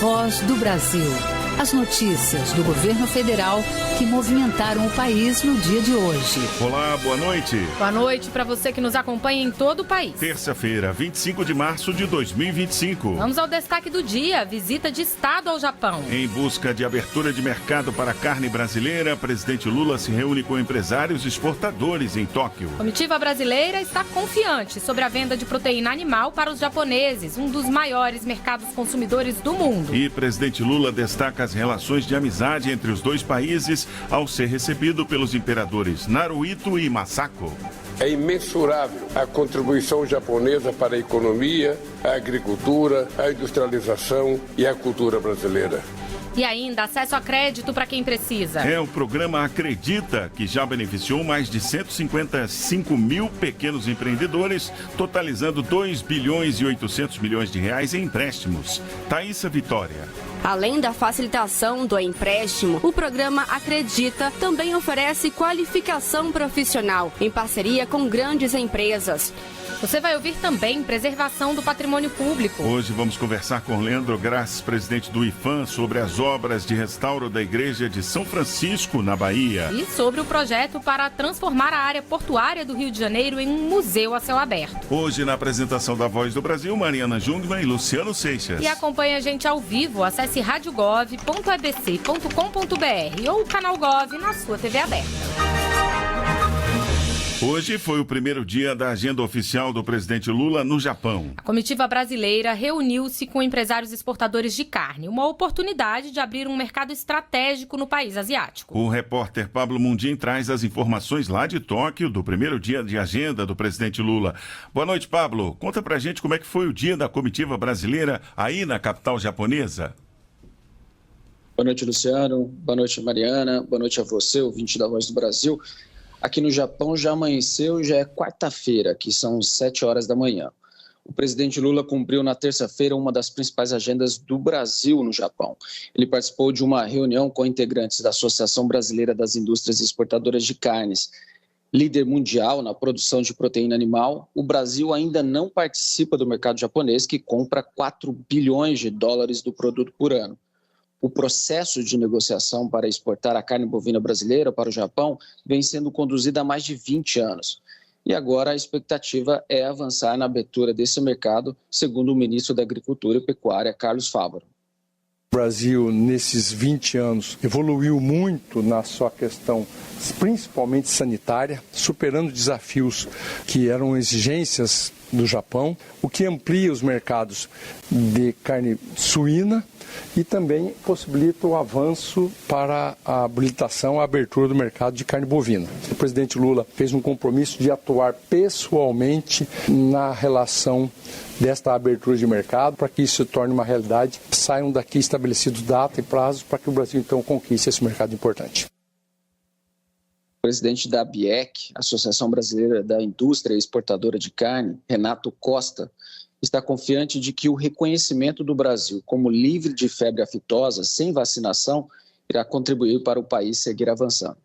Voz do Brasil. As notícias do governo federal que movimentaram o país no dia de hoje. Olá, boa noite. Boa noite para você que nos acompanha em todo o país. Terça-feira, 25 de março de 2025. Vamos ao destaque do dia, visita de Estado ao Japão. Em busca de abertura de mercado para a carne brasileira, presidente Lula se reúne com empresários exportadores em Tóquio. A comitiva brasileira está confiante sobre a venda de proteína animal para os japoneses, um dos maiores mercados consumidores do mundo. E presidente Lula destaca as relações de amizade entre os dois países ao ser recebido pelos imperadores Naruhito e Masako. É imensurável a contribuição japonesa para a economia, a agricultura, a industrialização e a cultura brasileira. E ainda, acesso a crédito para quem precisa. É o programa Acredita, que já beneficiou mais de 155 mil pequenos empreendedores, totalizando 2 bilhões e 800 milhões de reais em empréstimos. Thaísa Vitória. Além da facilitação do empréstimo, o programa Acredita também oferece qualificação profissional em parceria com grandes empresas. Você vai ouvir também preservação do patrimônio público. Hoje vamos conversar com Leandro Grassi, presidente do IFAM, sobre as obras de restauro da Igreja de São Francisco, na Bahia. E sobre o projeto para transformar a área portuária do Rio de Janeiro em um museu a céu aberto. Hoje, na apresentação da Voz do Brasil, Mariana Jungmann e Luciano Seixas. E acompanhe a gente ao vivo, acesse radiogov.abc.com.br ou o canal Gov na sua TV aberta. Hoje foi o primeiro dia da agenda oficial do presidente Lula no Japão. A comitiva brasileira reuniu-se com empresários exportadores de carne, uma oportunidade de abrir um mercado estratégico no país asiático. O repórter Pablo Mundim traz as informações lá de Tóquio do primeiro dia de agenda do presidente Lula. Boa noite, Pablo. Conta pra gente como é que foi o dia da comitiva brasileira aí na capital japonesa. Boa noite, Luciano. Boa noite, Mariana. Boa noite a você, ouvinte da Voz do Brasil. Aqui no Japão já amanheceu, já é quarta-feira, que são 7 horas da manhã. O presidente Lula cumpriu na terça-feira uma das principais agendas do Brasil no Japão. Ele participou de uma reunião com integrantes da Associação Brasileira das Indústrias Exportadoras de Carnes. Líder mundial na produção de proteína animal, o Brasil ainda não participa do mercado japonês, que compra 4 bilhões de dólares do produto por ano. O processo de negociação para exportar a carne bovina brasileira para o Japão vem sendo conduzido há mais de 20 anos. E agora a expectativa é avançar na abertura desse mercado, segundo o ministro da Agricultura e Pecuária, Carlos Fávaro. O Brasil, nesses 20 anos, evoluiu muito na sua questão, principalmente sanitária, superando desafios que eram exigências do Japão, o que amplia os mercados de carne suína e também possibilita o avanço para a habilitação, a abertura do mercado de carne bovina. O presidente Lula fez um compromisso de atuar pessoalmente na relação desta abertura de mercado para que isso se torne uma realidade, saiam daqui estabelecidos data e prazos para que o Brasil então conquiste esse mercado importante. O presidente da ABIEC, Associação Brasileira da Indústria Exportadora de Carne, Renato Costa, está confiante de que o reconhecimento do Brasil como livre de febre aftosa, sem vacinação, irá contribuir para o país seguir avançando.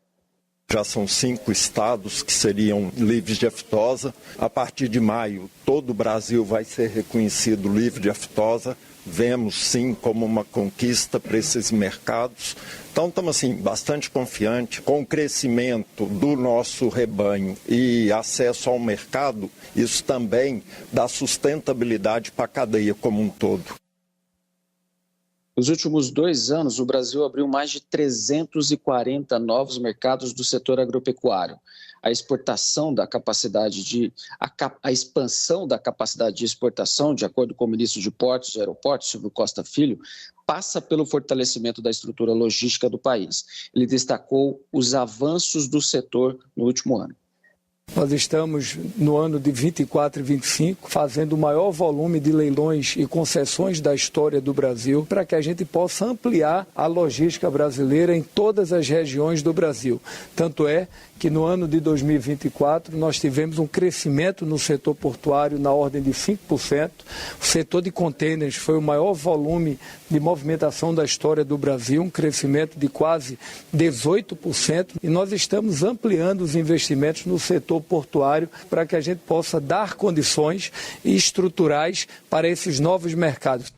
Já são 5 estados que seriam livres de aftosa. A partir de maio, todo o Brasil vai ser reconhecido livre de aftosa. Vemos, sim, como uma conquista para esses mercados. Então, estamos, assim, bastante confiantes com o crescimento do nosso rebanho e acesso ao mercado. Isso também dá sustentabilidade para a cadeia como um todo. Nos últimos 2 anos, o Brasil abriu mais de 340 novos mercados do setor agropecuário. A expansão da capacidade de exportação, de acordo com o ministro de Portos e Aeroportos, Silvio Costa Filho, passa pelo fortalecimento da estrutura logística do país. Ele destacou os avanços do setor no último ano. Nós estamos no ano de 24 e 25 fazendo o maior volume de leilões e concessões da história do Brasil para que a gente possa ampliar a logística brasileira em todas as regiões do Brasil. Tanto é que no ano de 2024 nós tivemos um crescimento no setor portuário na ordem de 5%. O setor de contêineres foi o maior volume de movimentação da história do Brasil, um crescimento de quase 18%. E nós estamos ampliando os investimentos no setor portuário para que a gente possa dar condições estruturais para esses novos mercados.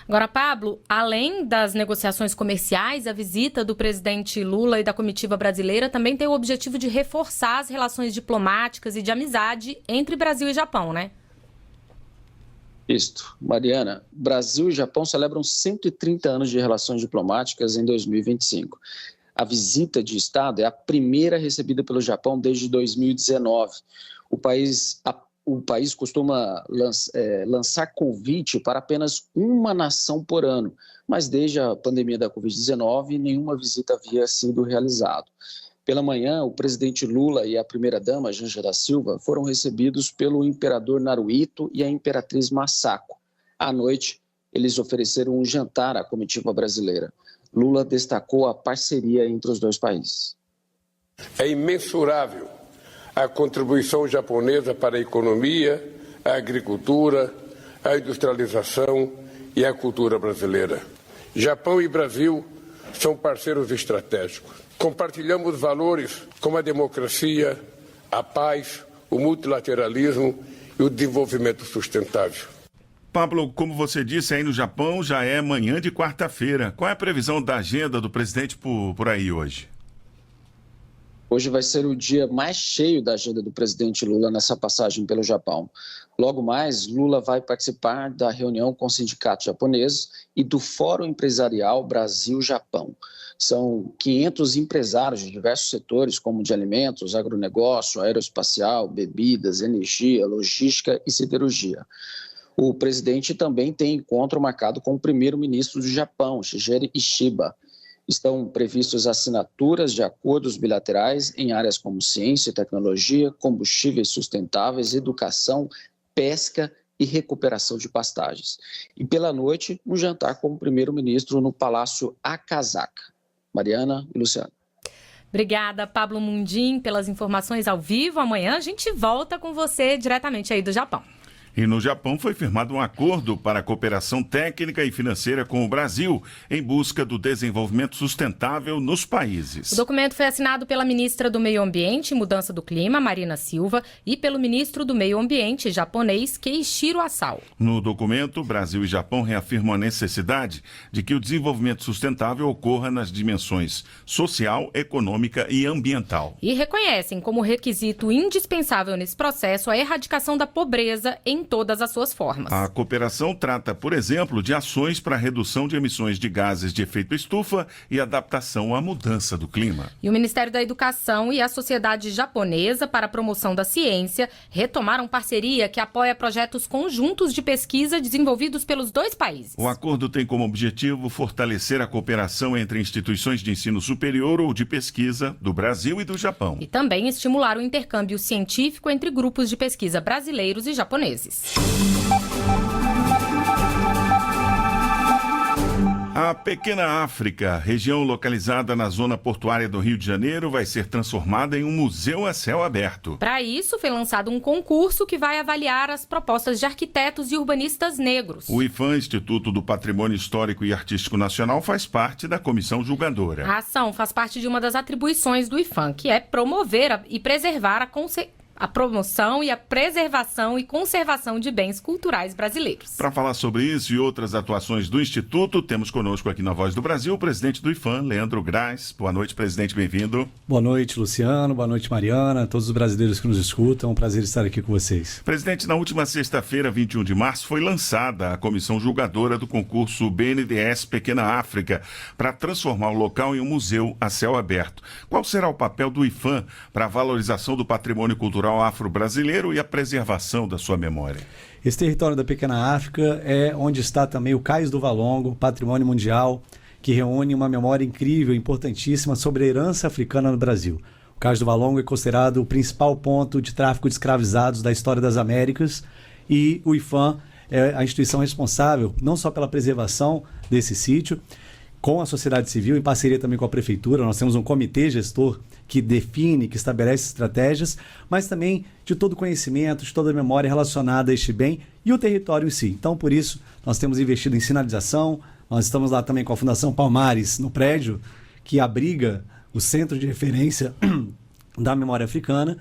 Agora, Pablo, além das negociações comerciais, a visita do presidente Lula e da comitiva brasileira também tem o objetivo de reforçar as relações diplomáticas e de amizade entre Brasil e Japão, né? Isso. Mariana, Brasil e Japão celebram 130 anos de relações diplomáticas em 2025. A visita de Estado é a primeira recebida pelo Japão desde 2019. O país costuma lançar convite para apenas uma nação por ano, mas desde a pandemia da Covid-19, nenhuma visita havia sido realizada. Pela manhã, o presidente Lula e a primeira-dama, Janja da Silva, foram recebidos pelo imperador Naruhito e a imperatriz Masako. À noite, eles ofereceram um jantar à comitiva brasileira. Lula destacou a parceria entre os dois países. É imensurável a contribuição japonesa para a economia, a agricultura, a industrialização e a cultura brasileira. Japão e Brasil são parceiros estratégicos. Compartilhamos valores como a democracia, a paz, o multilateralismo e o desenvolvimento sustentável. Pablo, como você disse, aí no Japão já é manhã de quarta-feira. Qual é a previsão da agenda do presidente por aí hoje? Hoje vai ser o dia mais cheio da agenda do presidente Lula nessa passagem pelo Japão. Logo mais, Lula vai participar da reunião com sindicatos japoneses e do Fórum Empresarial Brasil-Japão. São 500 empresários de diversos setores, como de alimentos, agronegócio, aeroespacial, bebidas, energia, logística e siderurgia. O presidente também tem encontro marcado com o primeiro-ministro do Japão, Shigeru Ishiba. Estão previstos assinaturas de acordos bilaterais em áreas como ciência e tecnologia, combustíveis sustentáveis, educação, pesca e recuperação de pastagens. E pela noite, um jantar com o primeiro-ministro no Palácio Akasaka. Mariana e Luciano. Obrigada, Pablo Mundim, pelas informações ao vivo. Amanhã a gente volta com você diretamente aí do Japão. E no Japão foi firmado um acordo para a cooperação técnica e financeira com o Brasil em busca do desenvolvimento sustentável nos países. O documento foi assinado pela ministra do Meio Ambiente e Mudança do Clima, Marina Silva, e pelo ministro do Meio Ambiente japonês, Keiichiro Asao. No documento, Brasil e Japão reafirmam a necessidade de que o desenvolvimento sustentável ocorra nas dimensões social, econômica e ambiental. E reconhecem como requisito indispensável nesse processo a erradicação da pobreza em todas as suas formas. A cooperação trata, por exemplo, de ações para a redução de emissões de gases de efeito estufa e adaptação à mudança do clima. E o Ministério da Educação e a Sociedade Japonesa para a Promoção da Ciência retomaram parceria que apoia projetos conjuntos de pesquisa desenvolvidos pelos dois países. O acordo tem como objetivo fortalecer a cooperação entre instituições de ensino superior ou de pesquisa do Brasil e do Japão. E também estimular o intercâmbio científico entre grupos de pesquisa brasileiros e japoneses. A Pequena África, região localizada na zona portuária do Rio de Janeiro, vai ser transformada em um museu a céu aberto. Para isso, foi lançado um concurso que vai avaliar as propostas de arquitetos e urbanistas negros. O IPHAN, Instituto do Patrimônio Histórico e Artístico Nacional, faz parte da comissão julgadora. A ação faz parte de uma das atribuições do IPHAN, que é promover e preservar a promoção e a preservação e conservação de bens culturais brasileiros. Para falar sobre isso e outras atuações do Instituto, temos conosco aqui na Voz do Brasil o presidente do IPHAN, Leandro Graz. Boa noite, presidente, bem-vindo. Boa noite, Luciano. Boa noite, Mariana. Todos os brasileiros que nos escutam, é um prazer estar aqui com vocês. Presidente, na última sexta-feira, 21 de março, foi lançada a comissão julgadora do concurso BNDES Pequena África para transformar o local em um museu a céu aberto. Qual será o papel do IPHAN para a valorização do patrimônio cultural afro-brasileiro e a preservação da sua memória? Esse território da Pequena África é onde está também o Cais do Valongo, patrimônio mundial, que reúne uma memória incrível, importantíssima sobre a herança africana no Brasil. O Cais do Valongo é considerado o principal ponto de tráfico de escravizados da história das Américas e o IPHAN é a instituição responsável não só pela preservação desse sítio, com a sociedade civil, em parceria também com a prefeitura. Nós temos um comitê gestor que define, que estabelece estratégias, mas também de todo o conhecimento, de toda a memória relacionada a este bem e o território em si. Então, por isso, nós temos investido em sinalização, nós estamos lá também com a Fundação Palmares, no prédio, que abriga o centro de referência da memória africana,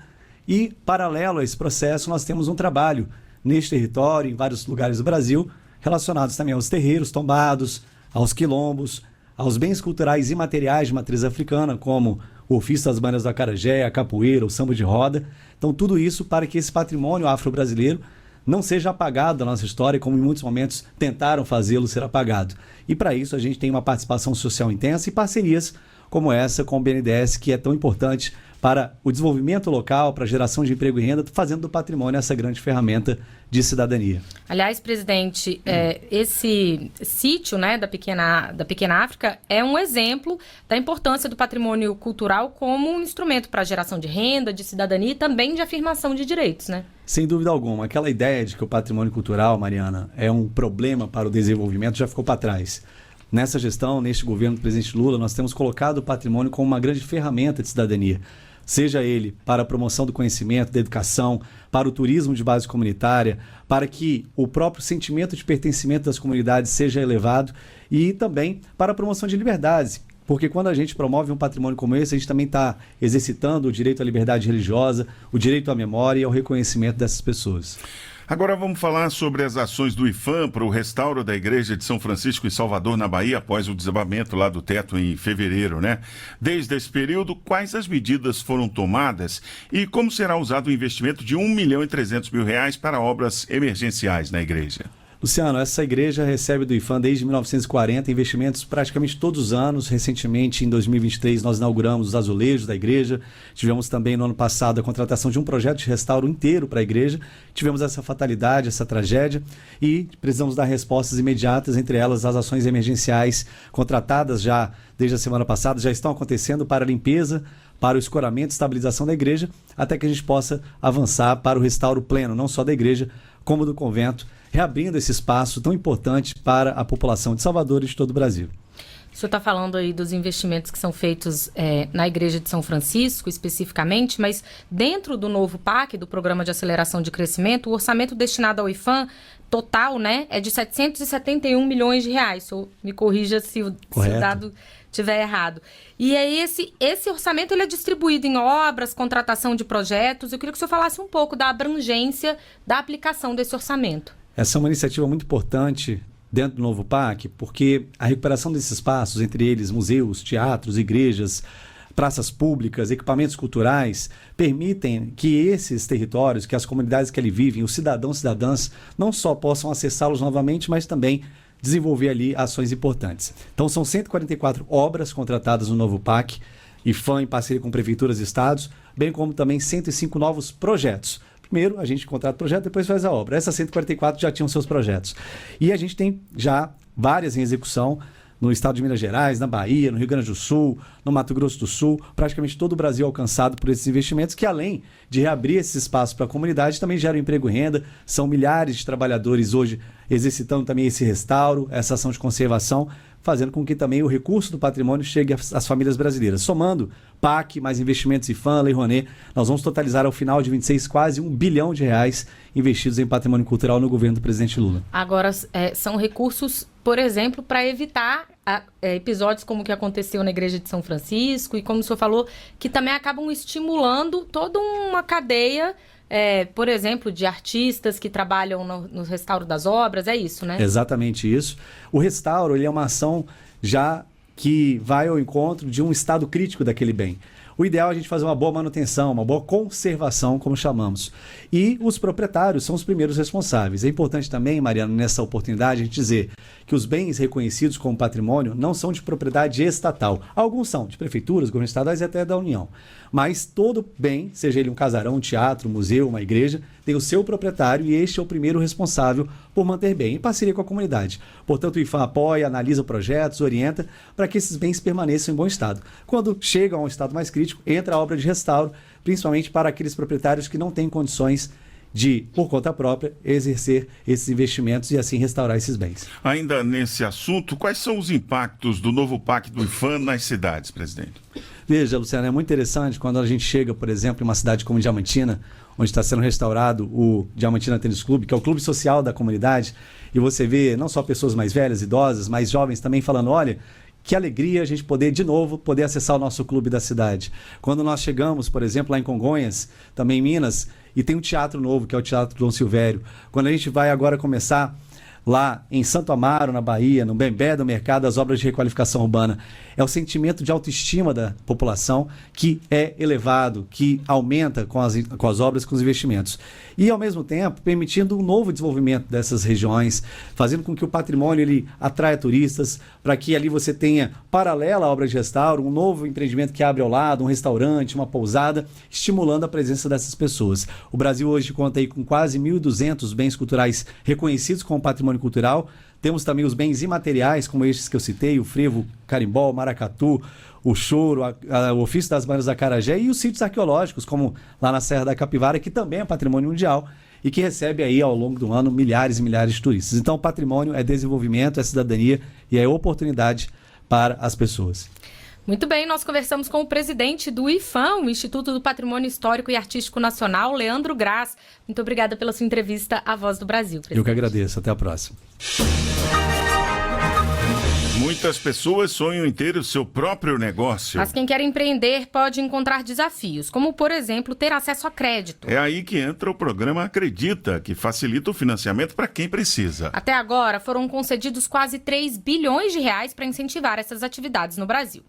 e, paralelo a esse processo, nós temos um trabalho neste território, em vários lugares do Brasil, relacionados também aos terreiros tombados, aos quilombos, aos bens culturais imateriais de matriz africana, como o ofício das bandas do acarajé, a capoeira, o samba de roda. Então, tudo isso para que esse patrimônio afro-brasileiro não seja apagado da nossa história, como em muitos momentos tentaram fazê-lo ser apagado. E para isso a gente tem uma participação social intensa e parcerias como essa com o BNDES, que é tão importante para o desenvolvimento local, para a geração de emprego e renda, fazendo do patrimônio essa grande ferramenta de cidadania. Aliás, presidente, esse sítio, né, da Pequena África é um exemplo da importância do patrimônio cultural como um instrumento para a geração de renda, de cidadania e também de afirmação de direitos, né? Sem dúvida alguma. Aquela ideia de que o patrimônio cultural, Mariana, é um problema para o desenvolvimento já ficou para trás. Nessa gestão, neste governo do presidente Lula, nós temos colocado o patrimônio como uma grande ferramenta de cidadania. Seja ele para a promoção do conhecimento, da educação, para o turismo de base comunitária, para que o próprio sentimento de pertencimento das comunidades seja elevado e também para a promoção de liberdades. Porque quando a gente promove um patrimônio como esse, a gente também está exercitando o direito à liberdade religiosa, o direito à memória e ao reconhecimento dessas pessoas. Agora vamos falar sobre as ações do IPHAN para o restauro da igreja de São Francisco em Salvador, na Bahia, após o desabamento lá do teto em fevereiro, né? Desde esse período, quais as medidas foram tomadas e como será usado o investimento de R$1.300.000 para obras emergenciais na igreja? Luciano, essa igreja recebe do IPHAN desde 1940 investimentos praticamente todos os anos. Recentemente, em 2023, nós inauguramos os azulejos da igreja. Tivemos também no ano passado a contratação de um projeto de restauro inteiro para a igreja. Tivemos essa fatalidade, essa tragédia e precisamos dar respostas imediatas, entre elas as ações emergenciais contratadas já desde a semana passada, já estão acontecendo para a limpeza, para o escoramento e estabilização da igreja, até que a gente possa avançar para o restauro pleno, não só da igreja, como do convento, reabrindo esse espaço tão importante para a população de Salvador e de todo o Brasil. O senhor está falando aí dos investimentos que são feitos na Igreja de São Francisco, especificamente, mas dentro do novo PAC, do Programa de Aceleração de Crescimento, o orçamento destinado ao IPHAN total, né, é de R$771 milhões. O senhor me corrija se o dado estiver errado. E aí esse orçamento ele é distribuído em obras, contratação de projetos. Eu queria que o senhor falasse um pouco da abrangência da aplicação desse orçamento. Essa é uma iniciativa muito importante dentro do novo PAC, porque a recuperação desses espaços, entre eles museus, teatros, igrejas, praças públicas, equipamentos culturais, permitem que esses territórios, que as comunidades que ali vivem, os cidadãos e cidadãs, não só possam acessá-los novamente, mas também desenvolver ali ações importantes. Então são 144 obras contratadas no novo PAC, IPHAN em parceria com prefeituras e estados, bem como também 105 novos projetos. Primeiro, a gente contrata o projeto, depois faz a obra. Essas 144 já tinham seus projetos. E a gente tem já várias em execução no estado de Minas Gerais, na Bahia, no Rio Grande do Sul, no Mato Grosso do Sul, praticamente todo o Brasil alcançado por esses investimentos, que além de reabrir esses espaços para a comunidade, também geram emprego e renda. São milhares de trabalhadores hoje exercitando também esse restauro, essa ação de conservação, fazendo com que também o recurso do patrimônio chegue às famílias brasileiras. Somando PAC, mais investimentos IPHAN, Lei Rouanet, nós vamos totalizar ao final de 26 quase R$1 bilhão investidos em patrimônio cultural no governo do presidente Lula. Agora, são recursos, por exemplo, para evitar episódios como o que aconteceu na Igreja de São Francisco e, como o senhor falou, que também acabam estimulando toda uma cadeia, por exemplo, de artistas que trabalham no restauro das obras, é isso, né? Exatamente isso. O restauro ele é uma ação já que vai ao encontro de um estado crítico daquele bem. O ideal é a gente fazer uma boa manutenção, uma boa conservação, como chamamos. E os proprietários são os primeiros responsáveis. É importante também, Mariana, nessa oportunidade, a gente dizer que os bens reconhecidos como patrimônio não são de propriedade estatal. Alguns são de prefeituras, governos estaduais e até da União. Mas todo bem, seja ele um casarão, um teatro, um museu, uma igreja, tem o seu proprietário e este é o primeiro responsável por manter bem, em parceria com a comunidade. Portanto, o IPHAN apoia, analisa projetos, orienta para que esses bens permaneçam em bom estado. Quando chegam a um estado mais crítico, entra a obra de restauro, principalmente para aqueles proprietários que não têm condições de, por conta própria, exercer esses investimentos e assim restaurar esses bens. Ainda nesse assunto, quais são os impactos do novo PAC do IPHAN nas cidades, presidente? Veja, Luciano, é muito interessante quando a gente chega, por exemplo, em uma cidade como Diamantina, onde está sendo restaurado o Diamantina Tênis Clube, que é o clube social da comunidade, e você vê não só pessoas mais velhas, idosas, mas jovens também falando, olha, que alegria a gente poder, de novo, poder acessar o nosso clube da cidade. Quando nós chegamos, por exemplo, lá em Congonhas, também em Minas, e tem um teatro novo, que é o Teatro Dom Silvério. Quando a gente vai agora começar lá em Santo Amaro, na Bahia, no Bembé do Mercado, as obras de requalificação urbana. É o sentimento de autoestima da população que é elevado, que aumenta com as obras, com os investimentos. E, ao mesmo tempo, permitindo um novo desenvolvimento dessas regiões, fazendo com que o patrimônio ele atraia turistas, para que ali você tenha, paralela à obra de restauro, um novo empreendimento que abre ao lado, um restaurante, uma pousada, estimulando a presença dessas pessoas. O Brasil hoje conta aí com quase 1.200 bens culturais reconhecidos como patrimônio cultural. Temos também os bens imateriais, como estes que eu citei, o frevo, carimbó, maracatu, o choro, o ofício das bandas da acarajé e os sítios arqueológicos, como lá na Serra da Capivara, que também é patrimônio mundial e que recebe aí ao longo do ano milhares e milhares de turistas. Então, o patrimônio é desenvolvimento, é cidadania e é oportunidade para as pessoas. Muito bem, nós conversamos com o presidente do IPHAN, o Instituto do Patrimônio Histórico e Artístico Nacional, Leandro Graz. Muito obrigada pela sua entrevista à Voz do Brasil, presidente. Eu que agradeço. Até a próxima. Muitas pessoas sonham em ter o seu próprio negócio. Mas quem quer empreender pode encontrar desafios, como, por exemplo, ter acesso a crédito. É aí que entra o programa Acredita, que facilita o financiamento para quem precisa. Até agora, foram concedidos quase 3 bilhões de reais para incentivar essas atividades no Brasil.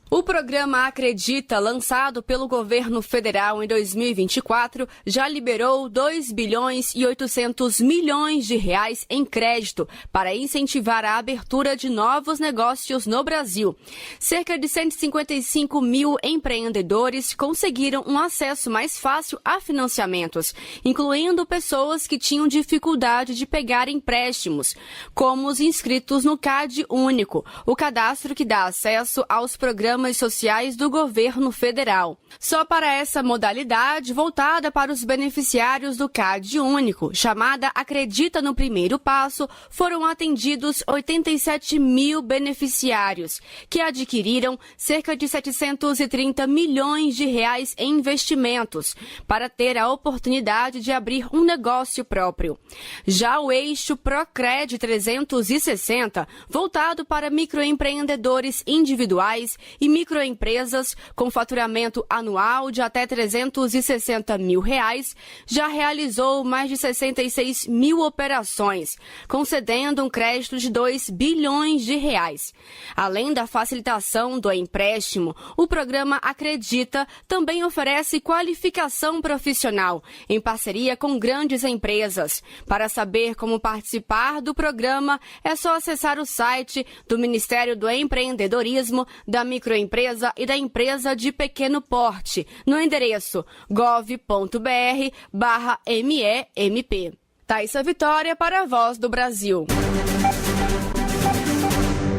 O programa Acredita, lançado pelo governo federal em 2024, já liberou 2 bilhões e 800 milhões de reais em crédito para incentivar a abertura de novos negócios no Brasil. Cerca de 155 mil empreendedores conseguiram um acesso mais fácil a financiamentos, incluindo pessoas que tinham dificuldade de pegar empréstimos, como os inscritos no CAD Único, o cadastro que dá acesso aos programas sociais do governo federal. Só para essa modalidade voltada para os beneficiários do CAD Único, chamada Acredita no Primeiro Passo, foram atendidos 87 mil beneficiários, que adquiriram cerca de 730 milhões de reais em investimentos, para ter a oportunidade de abrir um negócio próprio. Já o eixo Procred 360, voltado para microempreendedores individuais e microempresas com faturamento anual de até 360 mil reais, já realizou mais de 66 mil operações, concedendo um crédito de 2 bilhões de reais. Além da facilitação do empréstimo, o programa Acredita também oferece qualificação profissional, em parceria com grandes empresas. Para saber como participar do programa, é só acessar o site do Ministério do Empreendedorismo, da Microempresa e da Empresa de Pequeno Porte, no endereço gov.br/MEMP. Thaisa Vitória para a Voz do Brasil.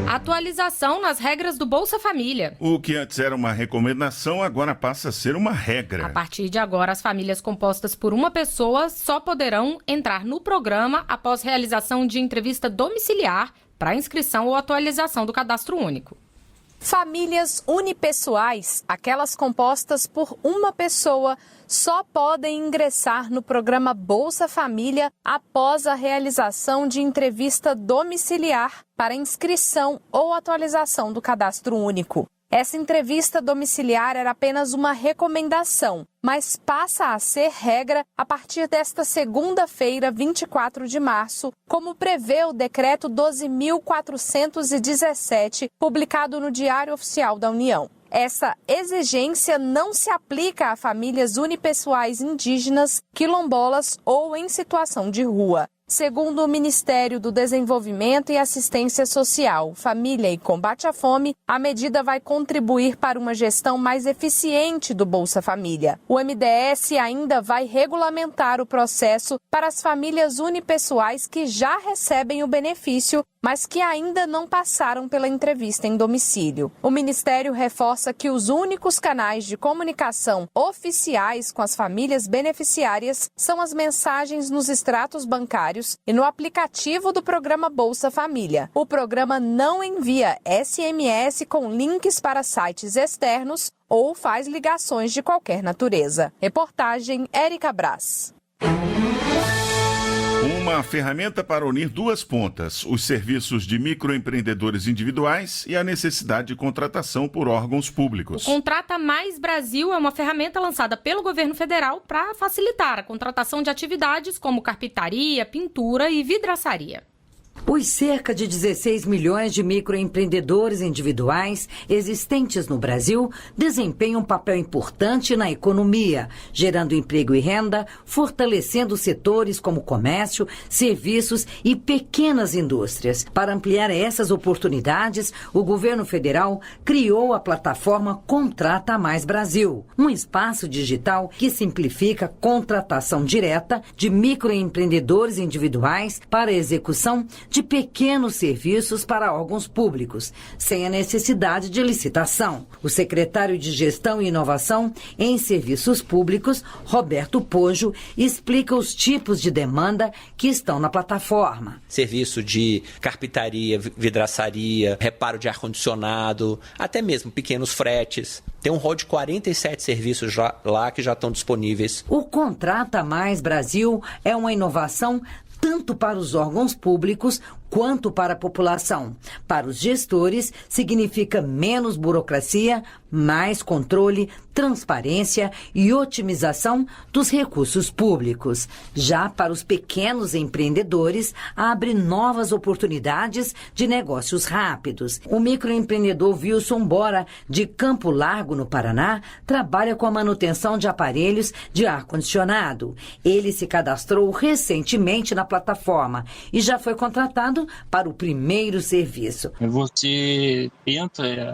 Atualização nas regras do Bolsa Família. O que antes era uma recomendação, agora passa a ser uma regra. A partir de agora, as famílias compostas por uma pessoa só poderão entrar no programa após realização de entrevista domiciliar para inscrição ou atualização do cadastro único. Famílias unipessoais, aquelas compostas por uma pessoa, só podem ingressar no programa Bolsa Família após a realização de entrevista domiciliar para inscrição ou atualização do cadastro único. Essa entrevista domiciliar era apenas uma recomendação, mas passa a ser regra a partir desta segunda-feira, 24 de março, como prevê o Decreto 12.417, publicado no Diário Oficial da União. Essa exigência não se aplica a famílias unipessoais indígenas, quilombolas ou em situação de rua. Segundo o Ministério do Desenvolvimento e Assistência Social, Família e Combate à Fome, a medida vai contribuir para uma gestão mais eficiente do Bolsa Família. O MDS ainda vai regulamentar o processo para as famílias unipessoais que já recebem o benefício, mas que ainda não passaram pela entrevista em domicílio. O Ministério reforça que os únicos canais de comunicação oficiais com as famílias beneficiárias são as mensagens nos extratos bancários e no aplicativo do programa Bolsa Família. O programa não envia SMS com links para sites externos ou faz ligações de qualquer natureza. Reportagem Érica Braz. Uma ferramenta para unir duas pontas, os serviços de microempreendedores individuais e a necessidade de contratação por órgãos públicos. O Contrata Mais Brasil é uma ferramenta lançada pelo governo federal para facilitar a contratação de atividades como carpintaria, pintura e vidraçaria. Os cerca de 16 milhões de microempreendedores individuais existentes no Brasil desempenham um papel importante na economia, gerando emprego e renda, fortalecendo setores como comércio, serviços e pequenas indústrias. Para ampliar essas oportunidades, o governo federal criou a plataforma Contrata Mais Brasil, um espaço digital que simplifica a contratação direta de microempreendedores individuais para a execução de pequenos serviços para órgãos públicos, sem a necessidade de licitação. O secretário de Gestão e Inovação em Serviços Públicos, Roberto Pojo, explica os tipos de demanda que estão na plataforma. Serviço de carpintaria, vidraçaria, reparo de ar-condicionado, até mesmo pequenos fretes. Tem um rol de 47 serviços lá que já estão disponíveis. O Contrata Mais Brasil é uma inovação tanto para os órgãos públicos quanto para a população. Para os gestores, significa menos burocracia, mais controle, transparência e otimização dos recursos públicos. Já para os pequenos empreendedores, abre novas oportunidades de negócios rápidos. O microempreendedor Wilson Bora, de Campo Largo, no Paraná, trabalha com a manutenção de aparelhos de ar-condicionado. Ele se cadastrou recentemente na plataforma e já foi contratado para o primeiro serviço. Você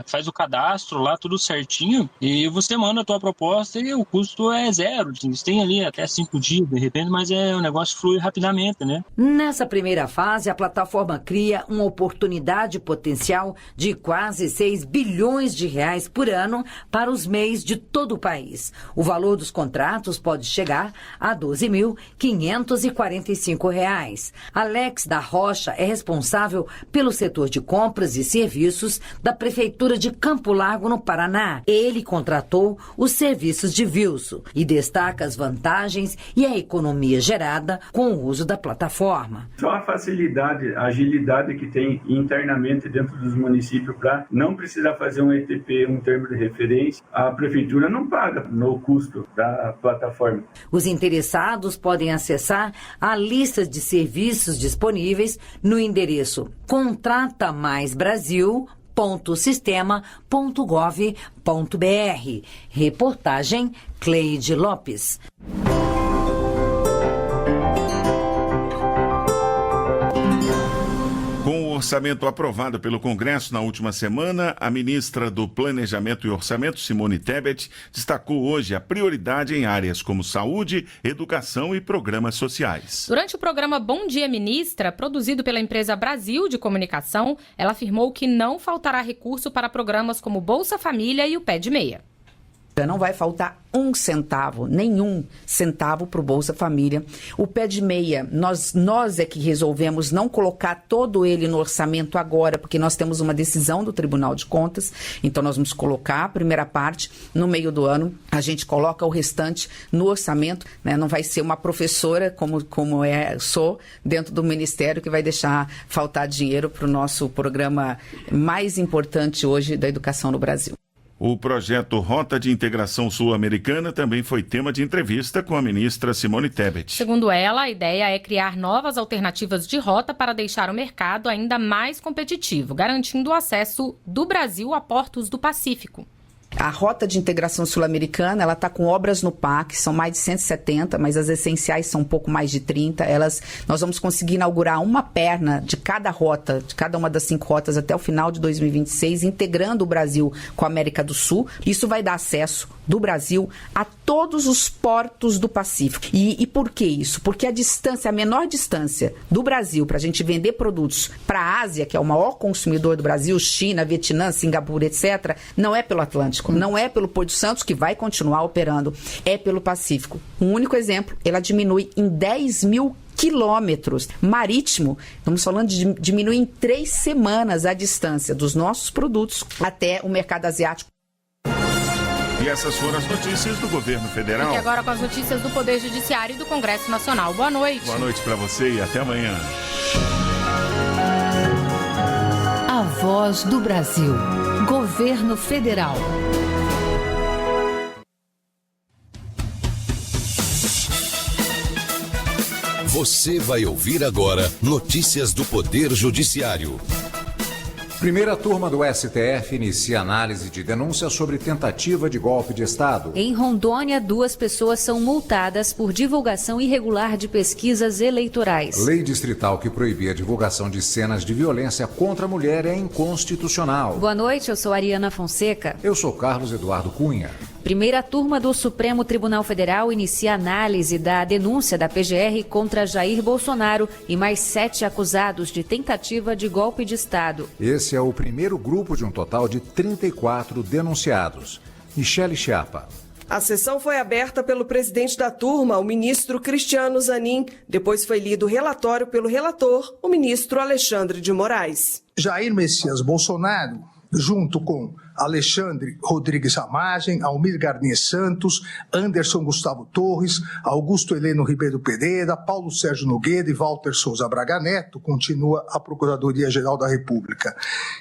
faz o cadastro lá, tudo certinho, e você manda a tua proposta e o custo é zero. Você tem ali até 5 dias, de repente, mas o negócio flui rapidamente, né? Nessa primeira fase, a plataforma cria uma oportunidade potencial de quase 6 bilhões de reais por ano para os MEIs de todo o país. O valor dos contratos pode chegar a R$ 12.545. Alex da Rocha é responsável pelo setor de compras e serviços da Prefeitura de Campo Largo, no Paraná. Ele contratou os serviços de Wilson e destaca as vantagens e a economia gerada com o uso da plataforma. Só a facilidade, a agilidade que tem internamente dentro dos municípios para não precisar fazer um ETP, um termo de referência, a Prefeitura não paga no custo da plataforma. Os interessados podem acessar a lista de serviços disponíveis no endereço contratamaisbrasil.sistema.gov.br. Reportagem Cleide Lopes. Com o orçamento aprovado pelo Congresso na última semana, a ministra do Planejamento e Orçamento, Simone Tebet, destacou hoje a prioridade em áreas como saúde, educação e programas sociais. Durante o programa Bom Dia Ministra, produzido pela empresa Brasil de Comunicação, ela afirmou que não faltará recurso para programas como Bolsa Família e o Pé de Meia. Não vai faltar nenhum centavo para o Bolsa Família. O Pé de Meia, nós é que resolvemos não colocar todo ele no orçamento agora, porque nós temos uma decisão do Tribunal de Contas, então nós vamos colocar a primeira parte no meio do ano, a gente coloca o restante no orçamento, né? Não vai ser uma professora, como sou, dentro do Ministério, que vai deixar faltar dinheiro para o nosso programa mais importante hoje da educação no Brasil. O projeto Rota de Integração Sul-Americana também foi tema de entrevista com a ministra Simone Tebet. Segundo ela, a ideia é criar novas alternativas de rota para deixar o mercado ainda mais competitivo, garantindo o acesso do Brasil a portos do Pacífico. A Rota de Integração Sul-Americana, ela está com obras no PAC, são mais de 170, mas as essenciais são um pouco mais de 30. Nós vamos conseguir inaugurar uma perna de cada rota, de cada uma das 5 rotas até o final de 2026, integrando o Brasil com a América do Sul. Isso vai dar acesso do Brasil a todos os portos do Pacífico. E por que isso? Porque a menor distância do Brasil para a gente vender produtos para a Ásia, que é o maior consumidor do Brasil, China, Vietnã, Singapura, etc., não é pelo Atlântico. Não é pelo Porto Santos, que vai continuar operando, é pelo Pacífico. Um único exemplo, ela diminui em 10 mil quilômetros marítimo. Estamos falando de diminuir em 3 semanas a distância dos nossos produtos até o mercado asiático. E essas foram as notícias do governo federal. E agora com as notícias do Poder Judiciário e do Congresso Nacional. Boa noite. Boa noite para você e até amanhã. A Voz do Brasil. Governo Federal. Você vai ouvir agora notícias do Poder Judiciário. Primeira turma do STF inicia análise de denúncia sobre tentativa de golpe de Estado. Em Rondônia, 2 pessoas são multadas por divulgação irregular de pesquisas eleitorais. Lei distrital que proibia a divulgação de cenas de violência contra a mulher é inconstitucional. Boa noite, eu sou Ariana Fonseca. Eu sou Carlos Eduardo Cunha. Primeira turma do Supremo Tribunal Federal inicia análise da denúncia da PGR contra Jair Bolsonaro e mais 7 acusados de tentativa de golpe de Estado. Esse é o primeiro grupo de um total de 34 denunciados. Michele Chiapa. A sessão foi aberta pelo presidente da turma, o ministro Cristiano Zanin. Depois foi lido o relatório pelo relator, o ministro Alexandre de Moraes. Jair Messias Bolsonaro, junto com Alexandre Rodrigues Ramagem, Almir Garnier Santos, Anderson Gustavo Torres, Augusto Heleno Ribeiro Pereira, Paulo Sérgio Nogueira e Walter Souza Braga Neto, continua a Procuradoria-Geral da República.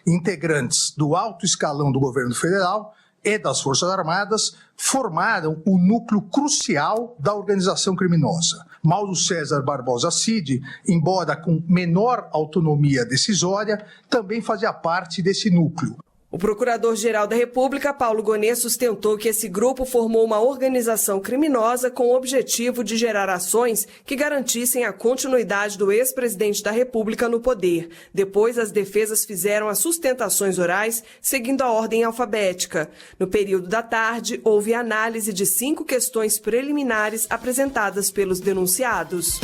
Integrantes do alto escalão do governo federal e das Forças Armadas formaram o núcleo crucial da organização criminosa. Mauro César Barbosa Cid, embora com menor autonomia decisória, também fazia parte desse núcleo. O Procurador-Geral da República, Paulo Gonet, sustentou que esse grupo formou uma organização criminosa com o objetivo de gerar ações que garantissem a continuidade do ex-presidente da República no poder. Depois, as defesas fizeram as sustentações orais, seguindo a ordem alfabética. No período da tarde, houve análise de 5 questões preliminares apresentadas pelos denunciados.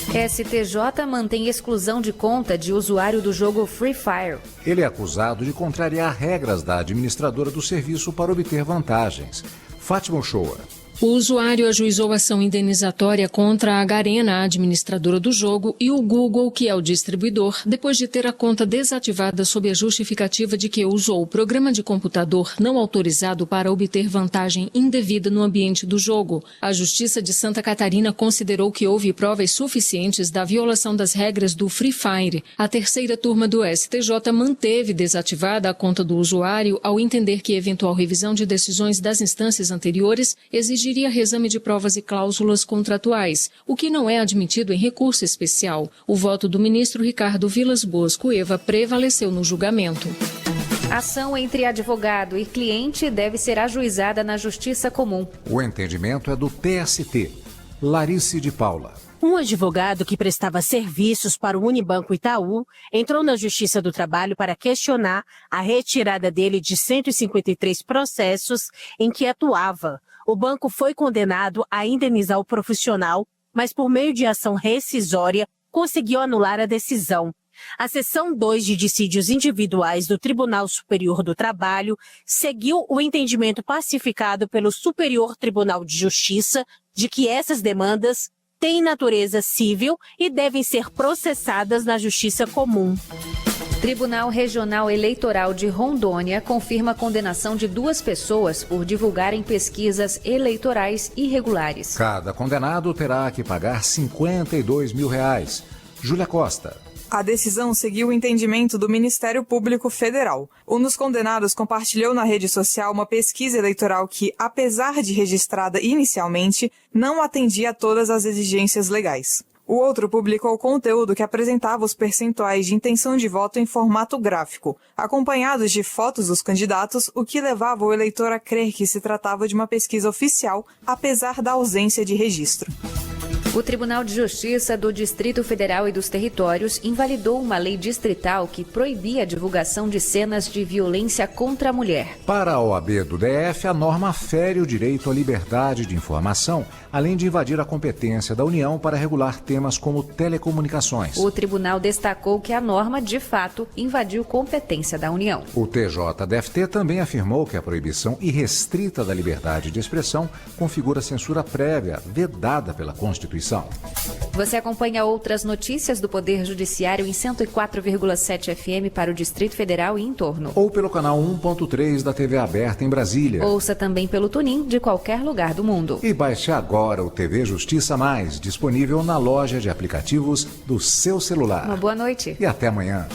STJ mantém exclusão de conta de usuário do jogo Free Fire. Ele é acusado de contrariar regras da administradora do serviço para obter vantagens. Fátima Uchoa. O usuário ajuizou ação indenizatória contra a Garena, a administradora do jogo, e o Google, que é o distribuidor, depois de ter a conta desativada sob a justificativa de que usou o programa de computador não autorizado para obter vantagem indevida no ambiente do jogo. A Justiça de Santa Catarina considerou que houve provas suficientes da violação das regras do Free Fire. A terceira turma do STJ manteve desativada a conta do usuário ao entender que eventual revisão de decisões das instâncias anteriores exigiria reexame de provas e cláusulas contratuais, o que não é admitido em recurso especial. O voto do ministro Ricardo Vilas Boas Cueva prevaleceu no julgamento. Ação entre advogado e cliente deve ser ajuizada na Justiça Comum. O entendimento é do TST. Larice de Paula. Um advogado que prestava serviços para o Unibanco Itaú entrou na Justiça do Trabalho para questionar a retirada dele de 153 processos em que atuava. O banco foi condenado a indenizar o profissional, mas por meio de ação rescisória conseguiu anular a decisão. A seção 2 de dissídios individuais do Tribunal Superior do Trabalho seguiu o entendimento pacificado pelo Superior Tribunal de Justiça de que essas demandas têm natureza civil e devem ser processadas na Justiça Comum. Tribunal Regional Eleitoral de Rondônia confirma a condenação de 2 pessoas por divulgarem pesquisas eleitorais irregulares. Cada condenado terá que pagar R$52 mil. Júlia Costa. A decisão seguiu o entendimento do Ministério Público Federal. Um dos condenados compartilhou na rede social uma pesquisa eleitoral que, apesar de registrada inicialmente, não atendia a todas as exigências legais. O outro publicou conteúdo que apresentava os percentuais de intenção de voto em formato gráfico, acompanhados de fotos dos candidatos, o que levava o eleitor a crer que se tratava de uma pesquisa oficial, apesar da ausência de registro. O Tribunal de Justiça do Distrito Federal e dos Territórios invalidou uma lei distrital que proibia a divulgação de cenas de violência contra a mulher. Para a OAB do DF, a norma fere o direito à liberdade de informação, além de invadir a competência da União para regular temas como telecomunicações. O tribunal destacou que a norma, de fato, invadiu competência da União. O TJDFT também afirmou que a proibição irrestrita da liberdade de expressão configura censura prévia, vedada pela Constituição. Você acompanha outras notícias do Poder Judiciário em 104,7 FM para o Distrito Federal e em torno. Ou pelo canal 1.3 da TV aberta em Brasília. Ouça também pelo TuneIn de qualquer lugar do mundo. E baixe agora o TV Justiça Mais, disponível na loja de aplicativos do seu celular. Uma boa noite. E até amanhã.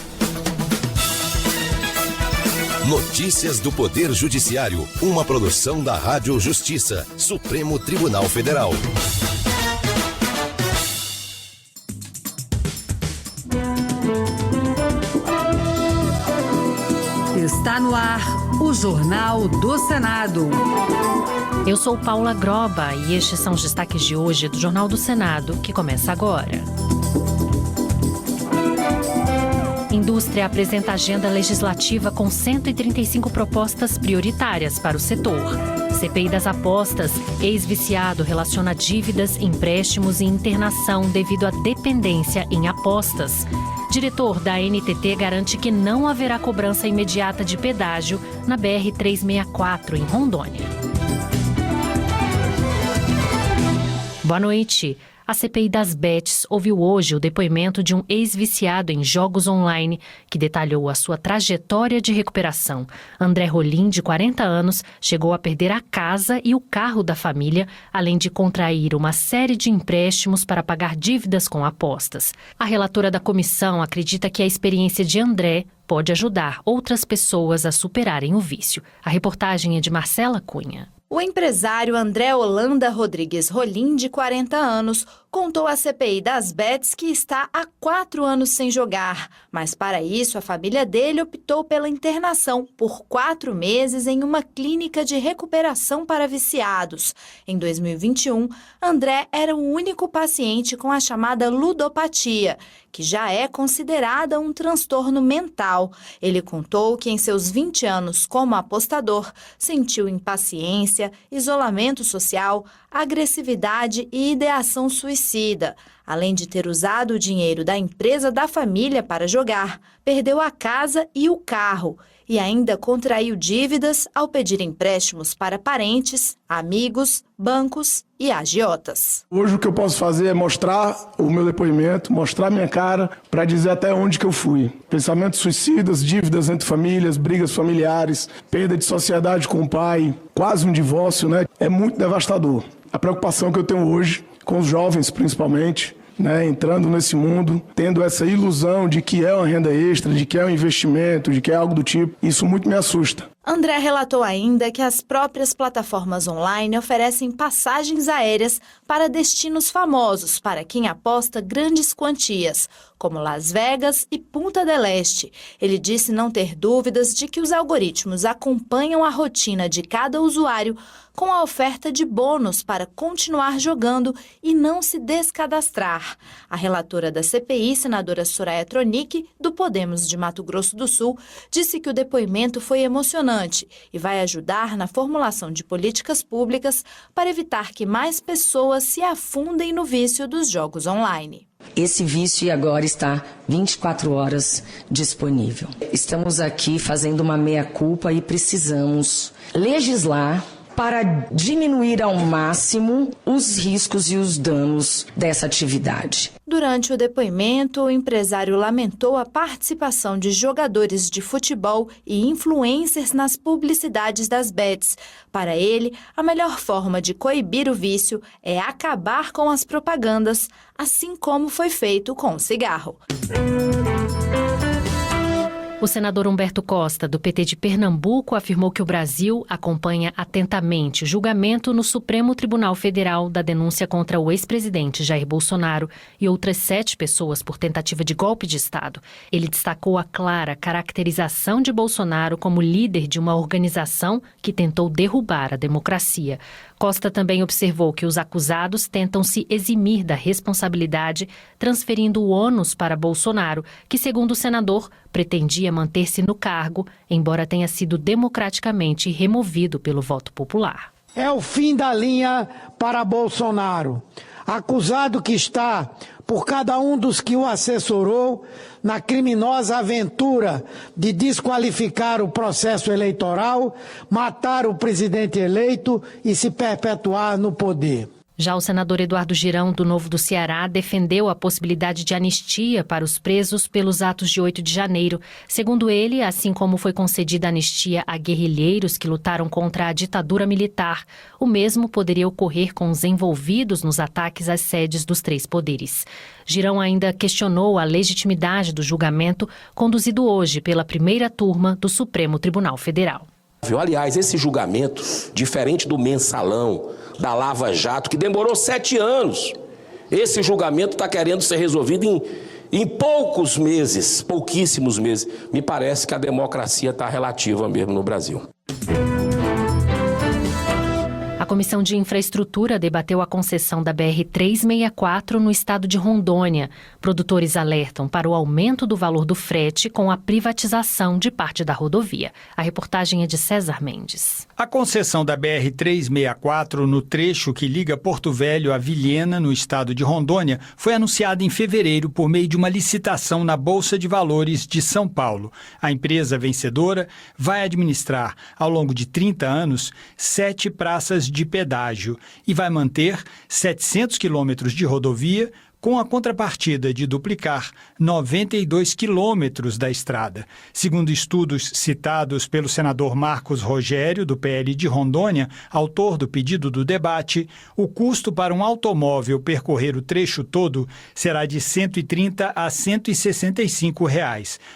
Notícias do Poder Judiciário, uma produção da Rádio Justiça, Supremo Tribunal Federal. Está no ar o Jornal do Senado. Eu sou Paula Groba e estes são os destaques de hoje do Jornal do Senado, que começa agora. Indústria apresenta agenda legislativa com 135 propostas prioritárias para o setor. CPI das apostas, ex-viciado relaciona dívidas, empréstimos e internação devido à dependência em apostas. Diretor da NTT garante que não haverá cobrança imediata de pedágio na BR-364 em Rondônia. Boa noite. A CPI das bets ouviu hoje o depoimento de um ex-viciado em jogos online que detalhou a sua trajetória de recuperação. André Rolim, de 40 anos, chegou a perder a casa e o carro da família, além de contrair uma série de empréstimos para pagar dívidas com apostas. A relatora da comissão acredita que a experiência de André pode ajudar outras pessoas a superarem o vício. A reportagem é de Marcela Cunha. O empresário André Holanda Rodrigues Rolim, de 40 anos, contou à CPI das bets que está há 4 anos sem jogar. Mas, para isso, a família dele optou pela internação por 4 meses em uma clínica de recuperação para viciados. Em 2021, André era o único paciente com a chamada ludopatia, que já é considerada um transtorno mental. Ele contou que em seus 20 anos como apostador, sentiu impaciência, isolamento social, agressividade e ideação suicida. Além de ter usado o dinheiro da empresa da família para jogar, perdeu a casa e o carro e ainda contraiu dívidas ao pedir empréstimos para parentes, amigos, bancos e agiotas. Hoje o que eu posso fazer é mostrar o meu depoimento, mostrar minha cara para dizer até onde que eu fui. Pensamentos suicidas, dívidas entre famílias, brigas familiares, perda de sociedade com o pai, quase um divórcio, né? É muito devastador. A preocupação que eu tenho hoje, com os jovens principalmente, entrando nesse mundo, tendo essa ilusão de que é uma renda extra, de que é um investimento, de que é algo do tipo, isso muito me assusta. André relatou ainda que as próprias plataformas online oferecem passagens aéreas para destinos famosos para quem aposta grandes quantias, como Las Vegas e Punta del Este. Ele disse não ter dúvidas de que os algoritmos acompanham a rotina de cada usuário com a oferta de bônus para continuar jogando e não se descadastrar. A relatora da CPI, senadora Soraya Tronic, do Podemos de Mato Grosso do Sul, disse que o depoimento foi emocionante e vai ajudar na formulação de políticas públicas para evitar que mais pessoas se afundem no vício dos jogos online. Esse vício agora está 24 horas disponível. Estamos aqui fazendo uma meia-culpa e precisamos legislar para diminuir ao máximo os riscos e os danos dessa atividade. Durante o depoimento, o empresário lamentou a participação de jogadores de futebol e influencers nas publicidades das bets. Para ele, a melhor forma de coibir o vício é acabar com as propagandas, assim como foi feito com o cigarro. O senador Humberto Costa, do PT de Pernambuco, afirmou que o Brasil acompanha atentamente o julgamento no Supremo Tribunal Federal da denúncia contra o ex-presidente Jair Bolsonaro e outras 7 pessoas por tentativa de golpe de Estado. Ele destacou a clara caracterização de Bolsonaro como líder de uma organização que tentou derrubar a democracia. Costa também observou que os acusados tentam se eximir da responsabilidade, transferindo o ônus para Bolsonaro, que, segundo o senador, pretendia manter-se no cargo, embora tenha sido democraticamente removido pelo voto popular. É o fim da linha para Bolsonaro, acusado que está, por cada um dos que o assessorou, na criminosa aventura de desqualificar o processo eleitoral, matar o presidente eleito e se perpetuar no poder. Já o senador Eduardo Girão, do Novo do Ceará, defendeu a possibilidade de anistia para os presos pelos atos de 8 de janeiro. Segundo ele, assim como foi concedida anistia a guerrilheiros que lutaram contra a ditadura militar, o mesmo poderia ocorrer com os envolvidos nos ataques às sedes dos 3 poderes. Girão ainda questionou a legitimidade do julgamento conduzido hoje pela primeira turma do Supremo Tribunal Federal. Aliás, esse julgamento, diferente do mensalão, da Lava Jato, que demorou 7 anos, esse julgamento está querendo ser resolvido em poucos meses, pouquíssimos meses, me parece que a democracia está relativa mesmo no Brasil. A Comissão de Infraestrutura debateu a concessão da BR-364 no estado de Rondônia. Produtores alertam para o aumento do valor do frete com a privatização de parte da rodovia. A reportagem é de César Mendes. A concessão da BR-364 no trecho que liga Porto Velho a Vilhena, no estado de Rondônia, foi anunciada em fevereiro por meio de uma licitação na Bolsa de Valores de São Paulo. A empresa vencedora vai administrar, ao longo de 30 anos, 7 praças de pedágio e vai manter 700 quilômetros de rodovia, com a contrapartida de duplicar 92 quilômetros da estrada. Segundo estudos citados pelo senador Marcos Rogério, do PL de Rondônia, autor do pedido do debate, o custo para um automóvel percorrer o trecho todo será de R$ 130 a R$ 165.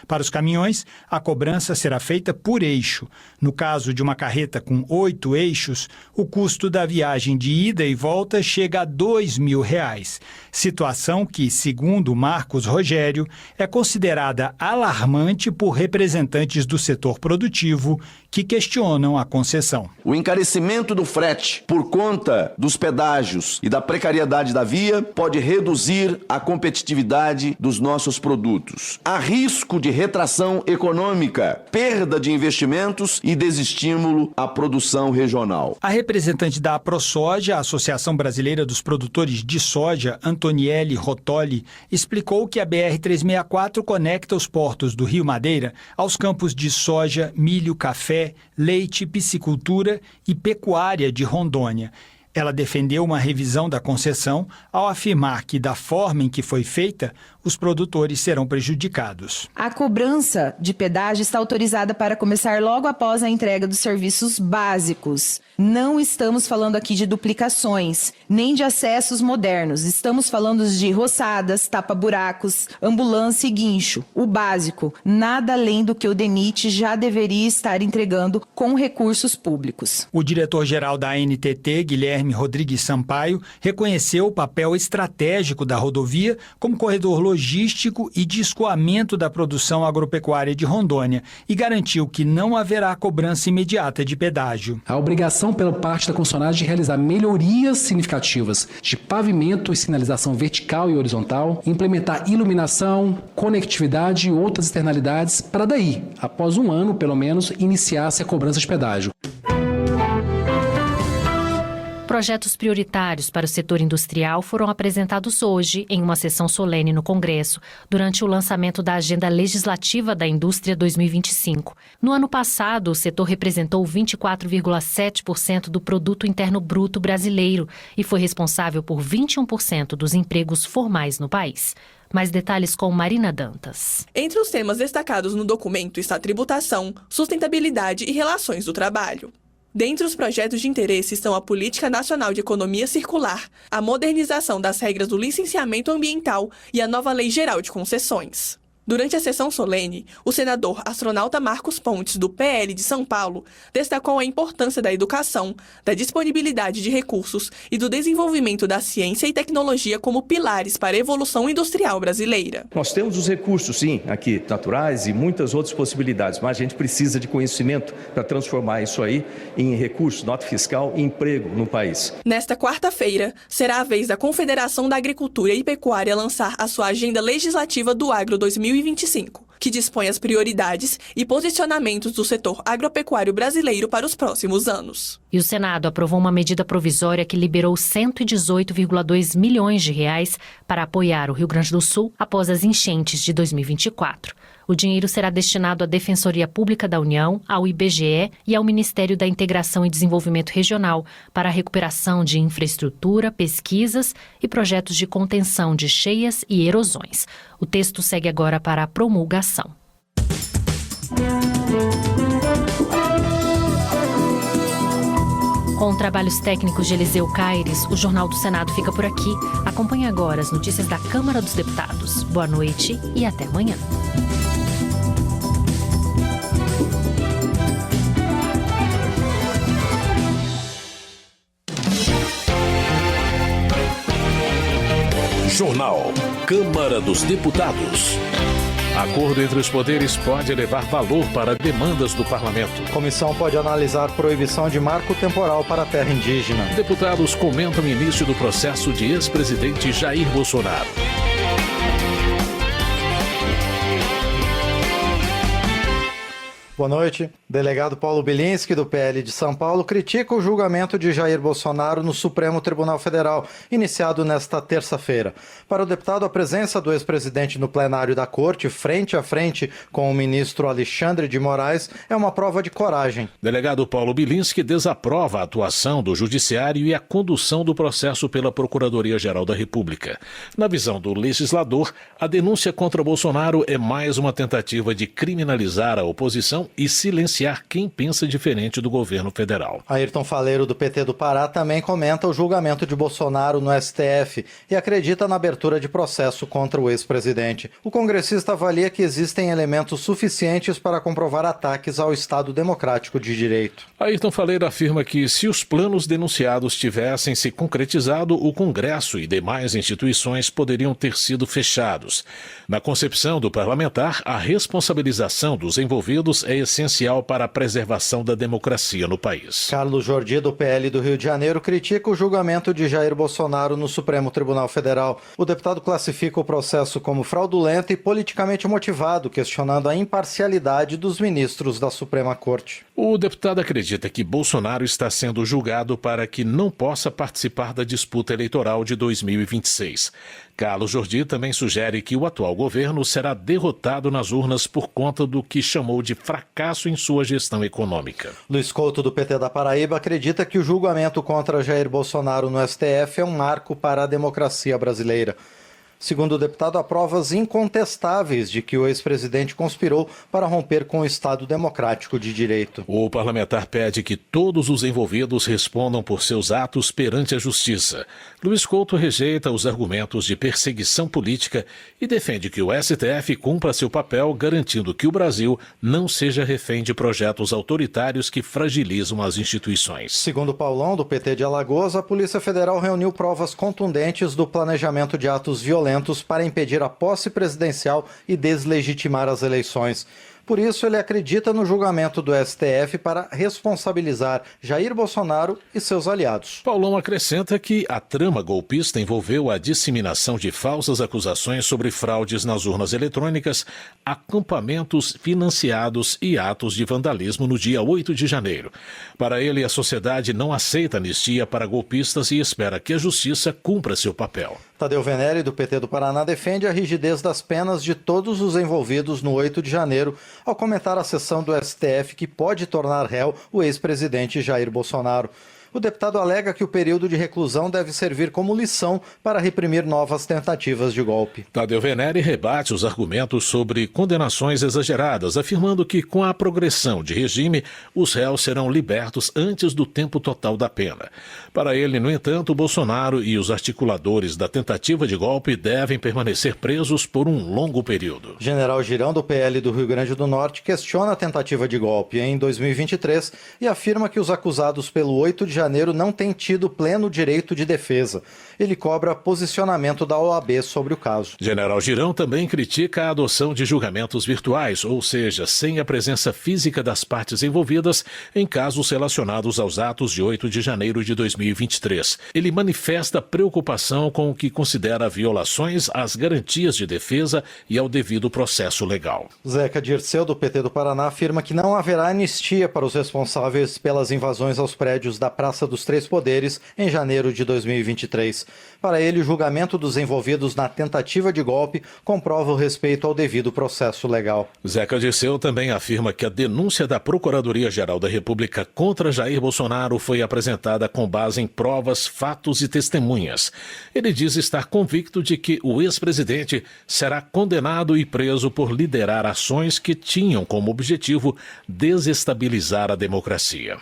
Para os caminhões, a cobrança será feita por eixo. No caso de uma carreta com 8 eixos, o custo da viagem de ida e volta chega a R$ 2.000. Situação que, segundo Marcos Rogério, é considerada alarmante por representantes do setor produtivo que questionam a concessão. O encarecimento do frete por conta dos pedágios e da precariedade da via pode reduzir a competitividade dos nossos produtos. Há risco de retração econômica, perda de investimentos e desestímulo à produção regional. A representante da AproSoja, a Associação Brasileira dos Produtores de Soja, Antoniele Rotoli, explicou que a BR-364 conecta os portos do Rio Madeira aos campos de soja, milho, café, leite, piscicultura e pecuária de Rondônia. Ela defendeu uma revisão da concessão ao afirmar que, da forma em que foi feita, os produtores serão prejudicados. A cobrança de pedágio está autorizada para começar logo após a entrega dos serviços básicos. Não estamos falando aqui de duplicações, nem de acessos modernos. Estamos falando de roçadas, tapa-buracos, ambulância e guincho. O básico, nada além do que o DENIT já deveria estar entregando com recursos públicos. O diretor-geral da ANTT, Guilherme Rodrigues Sampaio, reconheceu o papel estratégico da rodovia como corredor logístico e de escoamento da produção agropecuária de Rondônia e garantiu que não haverá cobrança imediata de pedágio. A obrigação pela parte da concessionária de realizar melhorias significativas de pavimento e sinalização vertical e horizontal, implementar iluminação, conectividade e outras externalidades para daí, após um ano pelo menos, iniciar-se a cobrança de pedágio. Projetos prioritários para o setor industrial foram apresentados hoje em uma sessão solene no Congresso, durante o lançamento da Agenda Legislativa da Indústria 2025. No ano passado, o setor representou 24,7% do Produto Interno Bruto brasileiro e foi responsável por 21% dos empregos formais no país. Mais detalhes com Marina Dantas. Entre os temas destacados no documento está tributação, sustentabilidade e relações do trabalho. Dentre os projetos de interesse estão a Política Nacional de Economia Circular, a modernização das regras do licenciamento ambiental e a nova Lei Geral de Concessões. Durante a sessão solene, o senador astronauta Marcos Pontes, do PL de São Paulo, destacou a importância da educação, da disponibilidade de recursos e do desenvolvimento da ciência e tecnologia como pilares para a evolução industrial brasileira. Nós temos os recursos, sim, aqui, naturais e muitas outras possibilidades, mas a gente precisa de conhecimento para transformar isso aí em recursos, nota fiscal e emprego no país. Nesta quarta-feira, será a vez da Confederação da Agricultura e Pecuária lançar a sua Agenda Legislativa do Agro 2025, que dispõe as prioridades e posicionamentos do setor agropecuário brasileiro para os próximos anos. E o Senado aprovou uma medida provisória que liberou 118,2 milhões de reais para apoiar o Rio Grande do Sul após as enchentes de 2024. O dinheiro será destinado à Defensoria Pública da União, ao IBGE e ao Ministério da Integração e Desenvolvimento Regional para a recuperação de infraestrutura, pesquisas e projetos de contenção de cheias e erosões. O texto segue agora para a promulgação. Com trabalhos técnicos de Eliseu Caires, o Jornal do Senado fica por aqui. Acompanhe agora as notícias da Câmara dos Deputados. Boa noite e até amanhã. Jornal. Câmara dos Deputados. Acordo entre os poderes pode levar valor para demandas do parlamento. Comissão pode analisar proibição de marco temporal para a terra indígena. Deputados comentam o início do processo de ex-presidente Jair Bolsonaro. Boa noite. Delegado Paulo Bilinski, do PL de São Paulo, critica o julgamento de Jair Bolsonaro no Supremo Tribunal Federal, iniciado nesta terça-feira. Para o deputado, a presença do ex-presidente no plenário da Corte, frente a frente com o ministro Alexandre de Moraes, é uma prova de coragem. Delegado Paulo Bilinski desaprova a atuação do Judiciário e a condução do processo pela Procuradoria-Geral da República. Na visão do legislador, a denúncia contra Bolsonaro é mais uma tentativa de criminalizar a oposição e silenciar quem pensa diferente do governo federal. Ayrton Faleiro, do PT do Pará, também comenta o julgamento de Bolsonaro no STF e acredita na abertura de processo contra o ex-presidente. O congressista avalia que existem elementos suficientes para comprovar ataques ao Estado Democrático de Direito. Ayrton Faleiro afirma que, se os planos denunciados tivessem se concretizado, o Congresso e demais instituições poderiam ter sido fechados. Na concepção do parlamentar, a responsabilização dos envolvidos é essencial para a preservação da democracia no país. Carlos Jordi, do PL do Rio de Janeiro, critica o julgamento de Jair Bolsonaro no Supremo Tribunal Federal. O deputado classifica o processo como fraudulento e politicamente motivado, questionando a imparcialidade dos ministros da Suprema Corte. O deputado acredita que Bolsonaro está sendo julgado para que não possa participar da disputa eleitoral de 2026. Carlos Jordi também sugere que o atual governo será derrotado nas urnas por conta do que chamou de fracasso em sua gestão econômica. Luiz Couto, do PT da Paraíba, acredita que o julgamento contra Jair Bolsonaro no STF é um marco para a democracia brasileira. Segundo o deputado, há provas incontestáveis de que o ex-presidente conspirou para romper com o Estado Democrático de Direito. O parlamentar pede que todos os envolvidos respondam por seus atos perante a justiça. Luiz Couto rejeita os argumentos de perseguição política e defende que o STF cumpra seu papel, garantindo que o Brasil não seja refém de projetos autoritários que fragilizam as instituições. Segundo Paulão, do PT de Alagoas, a Polícia Federal reuniu provas contundentes do planejamento de atos violentos para impedir a posse presidencial e deslegitimar as eleições. Por isso, ele acredita no julgamento do STF para responsabilizar Jair Bolsonaro e seus aliados. Paulão acrescenta que a trama golpista envolveu a disseminação de falsas acusações sobre fraudes nas urnas eletrônicas, acampamentos financiados e atos de vandalismo no dia 8 de janeiro. Para ele, a sociedade não aceita anistia para golpistas e espera que a justiça cumpra seu papel. Tadeu Venere, do PT do Paraná, defende a rigidez das penas de todos os envolvidos no 8 de janeiro, ao comentar a sessão do STF que pode tornar réu o ex-presidente Jair Bolsonaro. O deputado alega que o período de reclusão deve servir como lição para reprimir novas tentativas de golpe. Tadeu Venere rebate os argumentos sobre condenações exageradas, afirmando que, com a progressão de regime, os réus serão libertos antes do tempo total da pena. Para ele, no entanto, Bolsonaro e os articuladores da tentativa de golpe devem permanecer presos por um longo período. General Girão, do PL do Rio Grande do Norte, questiona a tentativa de golpe em 2023 e afirma que os acusados pelo 8 de janeiro não têm tido pleno direito de defesa. Ele cobra posicionamento da OAB sobre o caso. General Girão também critica a adoção de julgamentos virtuais, ou seja, sem a presença física das partes envolvidas em casos relacionados aos atos de 8 de janeiro de 2023. Ele manifesta preocupação com o que considera violações às garantias de defesa e ao devido processo legal. Zeca Dirceu, do PT do Paraná, afirma que não haverá anistia para os responsáveis pelas invasões aos prédios da Praça dos Três Poderes em janeiro de 2023. Para ele, o julgamento dos envolvidos na tentativa de golpe comprova o respeito ao devido processo legal. Zeca Dirceu também afirma que a denúncia da Procuradoria-Geral da República contra Jair Bolsonaro foi apresentada com base em provas, fatos e testemunhas. Ele diz estar convicto de que o ex-presidente será condenado e preso por liderar ações que tinham como objetivo desestabilizar a democracia.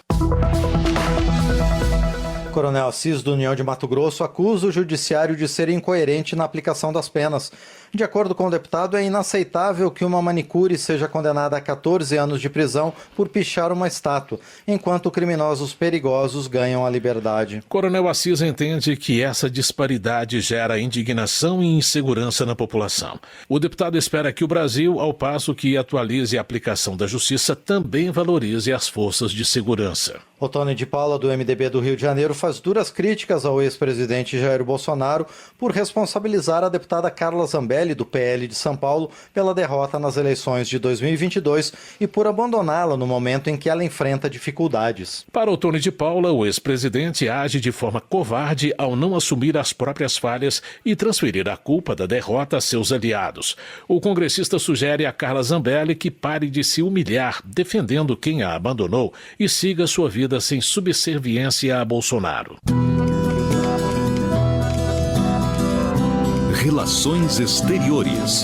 Coronel Assis, do União de Mato Grosso, acusa o judiciário de ser incoerente na aplicação das penas. De acordo com o deputado, é inaceitável que uma manicure seja condenada a 14 anos de prisão por pichar uma estátua, enquanto criminosos perigosos ganham a liberdade. Coronel Assis entende que essa disparidade gera indignação e insegurança na população. O deputado espera que o Brasil, ao passo que atualize a aplicação da justiça, também valorize as forças de segurança. Otônio de Paula, do MDB do Rio de Janeiro, faz duras críticas ao ex-presidente Jair Bolsonaro por responsabilizar a deputada Carla Zambelli, do PL de São Paulo, pela derrota nas eleições de 2022 e por abandoná-la no momento em que ela enfrenta dificuldades. Para Otônio de Paula, o ex-presidente age de forma covarde ao não assumir as próprias falhas e transferir a culpa da derrota a seus aliados. O congressista sugere a Carla Zambelli que pare de se humilhar defendendo quem a abandonou e siga sua vida sem subserviência a Bolsonaro. Relações Exteriores.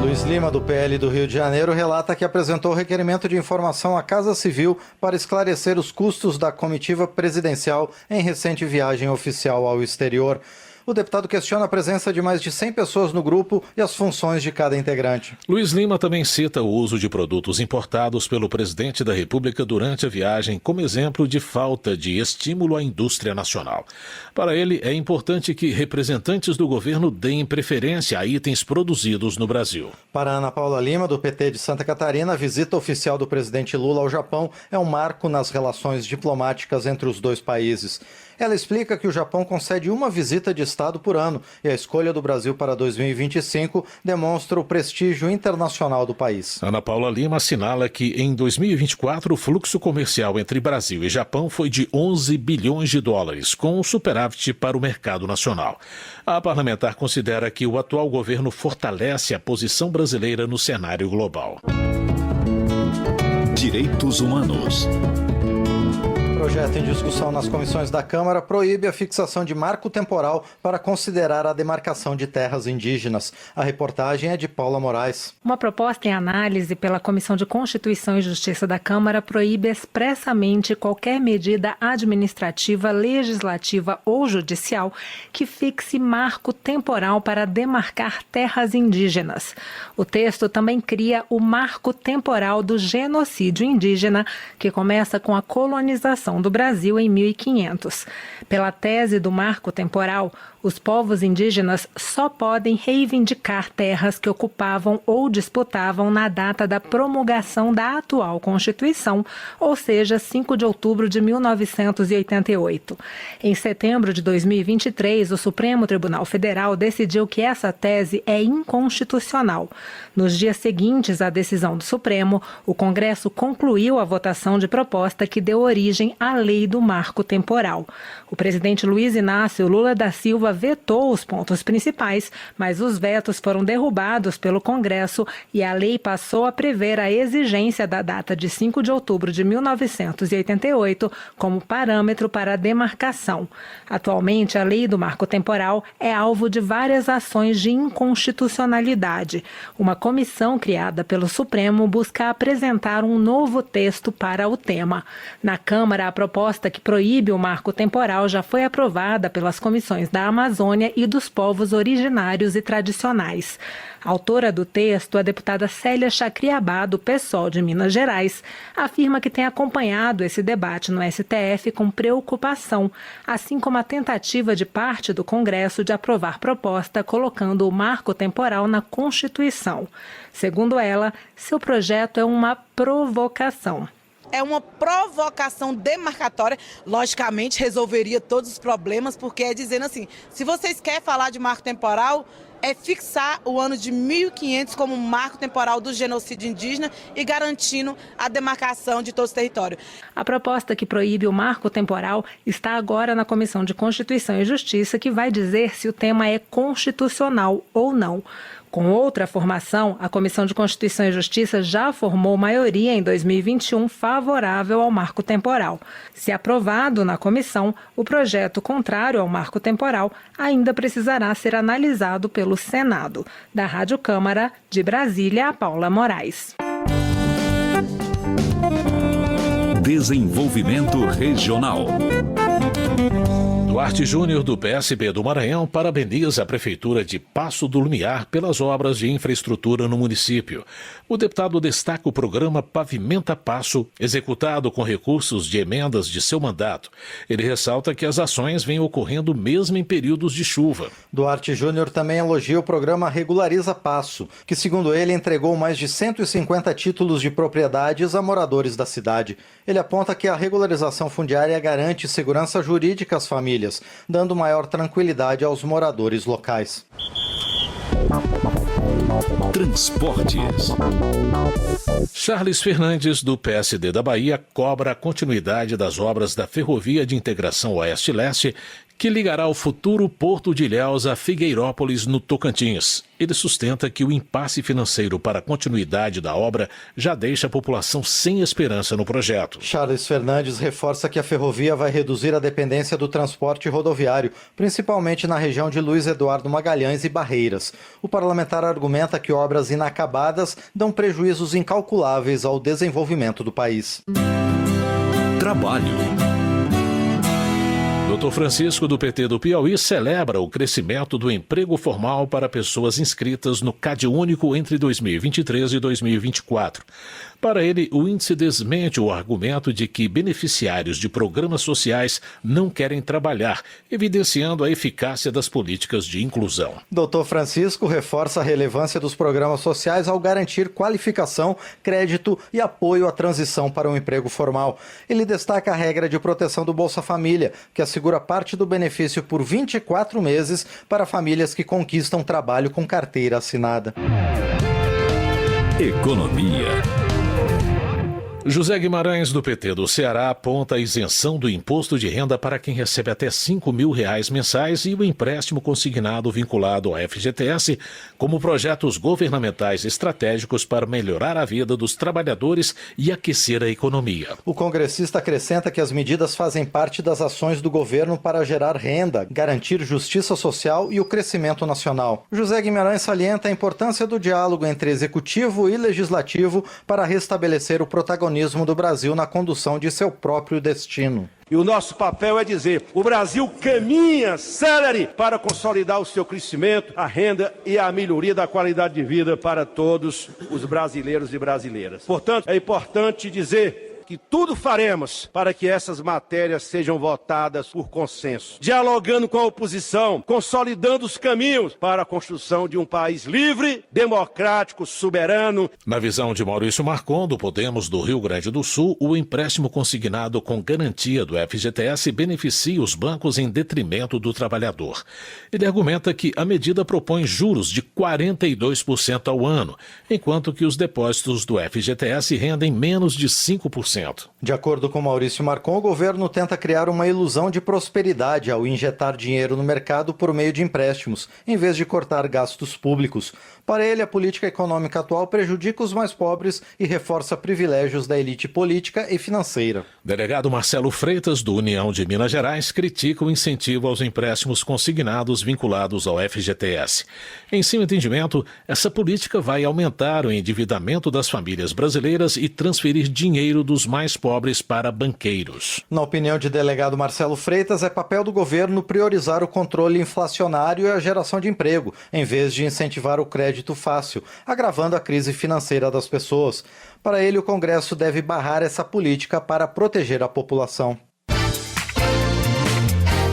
Luiz Lima, do PL do Rio de Janeiro, relata que apresentou requerimento de informação à Casa Civil para esclarecer os custos da comitiva presidencial em recente viagem oficial ao exterior. O deputado questiona a presença de mais de 100 pessoas no grupo e as funções de cada integrante. Luiz Lima também cita o uso de produtos importados pelo presidente da República durante a viagem como exemplo de falta de estímulo à indústria nacional. Para ele, é importante que representantes do governo deem preferência a itens produzidos no Brasil. Para Ana Paula Lima, do PT de Santa Catarina, a visita oficial do presidente Lula ao Japão é um marco nas relações diplomáticas entre os dois países. Ela explica que o Japão concede uma visita de Estado por ano e a escolha do Brasil para 2025 demonstra o prestígio internacional do país. Ana Paula Lima assinala que em 2024 o fluxo comercial entre Brasil e Japão foi de 11 bilhões de dólares, com um superávit para o mercado nacional. A parlamentar considera que o atual governo fortalece a posição brasileira no cenário global. Direitos Humanos. O projeto em discussão nas comissões da Câmara proíbe a fixação de marco temporal para considerar a demarcação de terras indígenas. A reportagem é de Paula Moraes. Uma proposta em análise pela Comissão de Constituição e Justiça da Câmara proíbe expressamente qualquer medida administrativa, legislativa ou judicial que fixe marco temporal para demarcar terras indígenas. O texto também cria o marco temporal do genocídio indígena, que começa com a colonização do Brasil em 1500. Pela tese do marco temporal, os povos indígenas só podem reivindicar terras que ocupavam ou disputavam na data da promulgação da atual Constituição, ou seja, 5 de outubro de 1988. Em setembro de 2023, o Supremo Tribunal Federal decidiu que essa tese é inconstitucional. Nos dias seguintes à decisão do Supremo, o Congresso concluiu a votação de proposta que deu origem à Lei do Marco Temporal. O presidente Luiz Inácio Lula da Silva vetou os pontos principais, mas os vetos foram derrubados pelo Congresso e a lei passou a prever a exigência da data de 5 de outubro de 1988 como parâmetro para a demarcação. Atualmente, a Lei do Marco Temporal é alvo de várias ações de inconstitucionalidade. Uma comissão criada pelo Supremo busca apresentar um novo texto para o tema. Na Câmara, a proposta que proíbe o marco temporal já foi aprovada pelas comissões da Amazônia e dos povos originários e tradicionais. A autora do texto, a deputada Célia Chacriabá, do PSOL de Minas Gerais, afirma que tem acompanhado esse debate no STF com preocupação, assim como a tentativa de parte do Congresso de aprovar proposta colocando o marco temporal na Constituição. Segundo ela, seu projeto é uma provocação. É uma provocação demarcatória, logicamente resolveria todos os problemas, porque é dizendo assim, se vocês querem falar de marco temporal, é fixar o ano de 1500 como marco temporal do genocídio indígena e garantindo a demarcação de todos os territórios. A proposta que proíbe o marco temporal está agora na Comissão de Constituição e Justiça, que vai dizer se o tema é constitucional ou não. Com outra formação, a Comissão de Constituição e Justiça já formou maioria em 2021 favorável ao marco temporal. Se aprovado na comissão, o projeto contrário ao marco temporal ainda precisará ser analisado pelo Senado. Da Rádio Câmara, de Brasília, Paula Moraes. Desenvolvimento Regional. Duarte Júnior, do PSB do Maranhão, parabeniza a Prefeitura de Passo do Lumiar pelas obras de infraestrutura no município. O deputado destaca o programa Pavimenta Passo, executado com recursos de emendas de seu mandato. Ele ressalta que as ações vêm ocorrendo mesmo em períodos de chuva. Duarte Júnior também elogia o programa Regulariza Passo, que, segundo ele, entregou mais de 150 títulos de propriedades a moradores da cidade. Ele aponta que a regularização fundiária garante segurança jurídica às famílias, dando maior tranquilidade aos moradores locais. Transportes. Charles Fernandes, do PSD da Bahia, cobra a continuidade das obras da Ferrovia de Integração Oeste-Leste, que ligará o futuro Porto de Ilhéus a Figueirópolis, no Tocantins. Ele sustenta que o impasse financeiro para a continuidade da obra já deixa a população sem esperança no projeto. Charles Fernandes reforça que a ferrovia vai reduzir a dependência do transporte rodoviário, principalmente na região de Luiz Eduardo Magalhães e Barreiras. O parlamentar argumenta que obras inacabadas dão prejuízos incalculáveis ao desenvolvimento do país. Trabalho. Dr. Francisco, do PT do Piauí, celebra o crescimento do emprego formal para pessoas inscritas no CadÚnico entre 2023 e 2024. Para ele, o índice desmente o argumento de que beneficiários de programas sociais não querem trabalhar, evidenciando a eficácia das políticas de inclusão. Dr. Francisco reforça a relevância dos programas sociais ao garantir qualificação, crédito e apoio à transição para um emprego formal. Ele destaca a regra de proteção do Bolsa Família, que assegura parte do benefício por 24 meses para famílias que conquistam trabalho com carteira assinada. Economia. José Guimarães, do PT do Ceará, aponta a isenção do imposto de renda para quem recebe até R$5.000 mensais e o empréstimo consignado vinculado ao FGTS como projetos governamentais estratégicos para melhorar a vida dos trabalhadores e aquecer a economia. O congressista acrescenta que as medidas fazem parte das ações do governo para gerar renda, garantir justiça social e o crescimento nacional. José Guimarães salienta a importância do diálogo entre executivo e legislativo para restabelecer o protagonismo do Brasil na condução de seu próprio destino. E o nosso papel é dizer, o Brasil caminha, acelere, para consolidar o seu crescimento, a renda e a melhoria da qualidade de vida para todos os brasileiros e brasileiras. Portanto, é importante dizer que tudo faremos para que essas matérias sejam votadas por consenso, dialogando com a oposição, consolidando os caminhos para a construção de um país livre, democrático, soberano. Na visão de Maurício Marcon, do Podemos do Rio Grande do Sul, o empréstimo consignado com garantia do FGTS beneficia os bancos em detrimento do trabalhador. Ele argumenta que a medida propõe juros de 42% ao ano, enquanto que os depósitos do FGTS rendem menos de 5%. De acordo com Maurício Marcon, o governo tenta criar uma ilusão de prosperidade ao injetar dinheiro no mercado por meio de empréstimos, em vez de cortar gastos públicos. Para ele, a política econômica atual prejudica os mais pobres e reforça privilégios da elite política e financeira. Delegado Marcelo Freitas, do União de Minas Gerais, critica o incentivo aos empréstimos consignados vinculados ao FGTS. Em seu entendimento, essa política vai aumentar o endividamento das famílias brasileiras e transferir dinheiro dos mais pobres para banqueiros. Na opinião de delegado Marcelo Freitas, é papel do governo priorizar o controle inflacionário e a geração de emprego, em vez de incentivar o crédito fácil, agravando a crise financeira das pessoas. Para ele, o Congresso deve barrar essa política para proteger a população.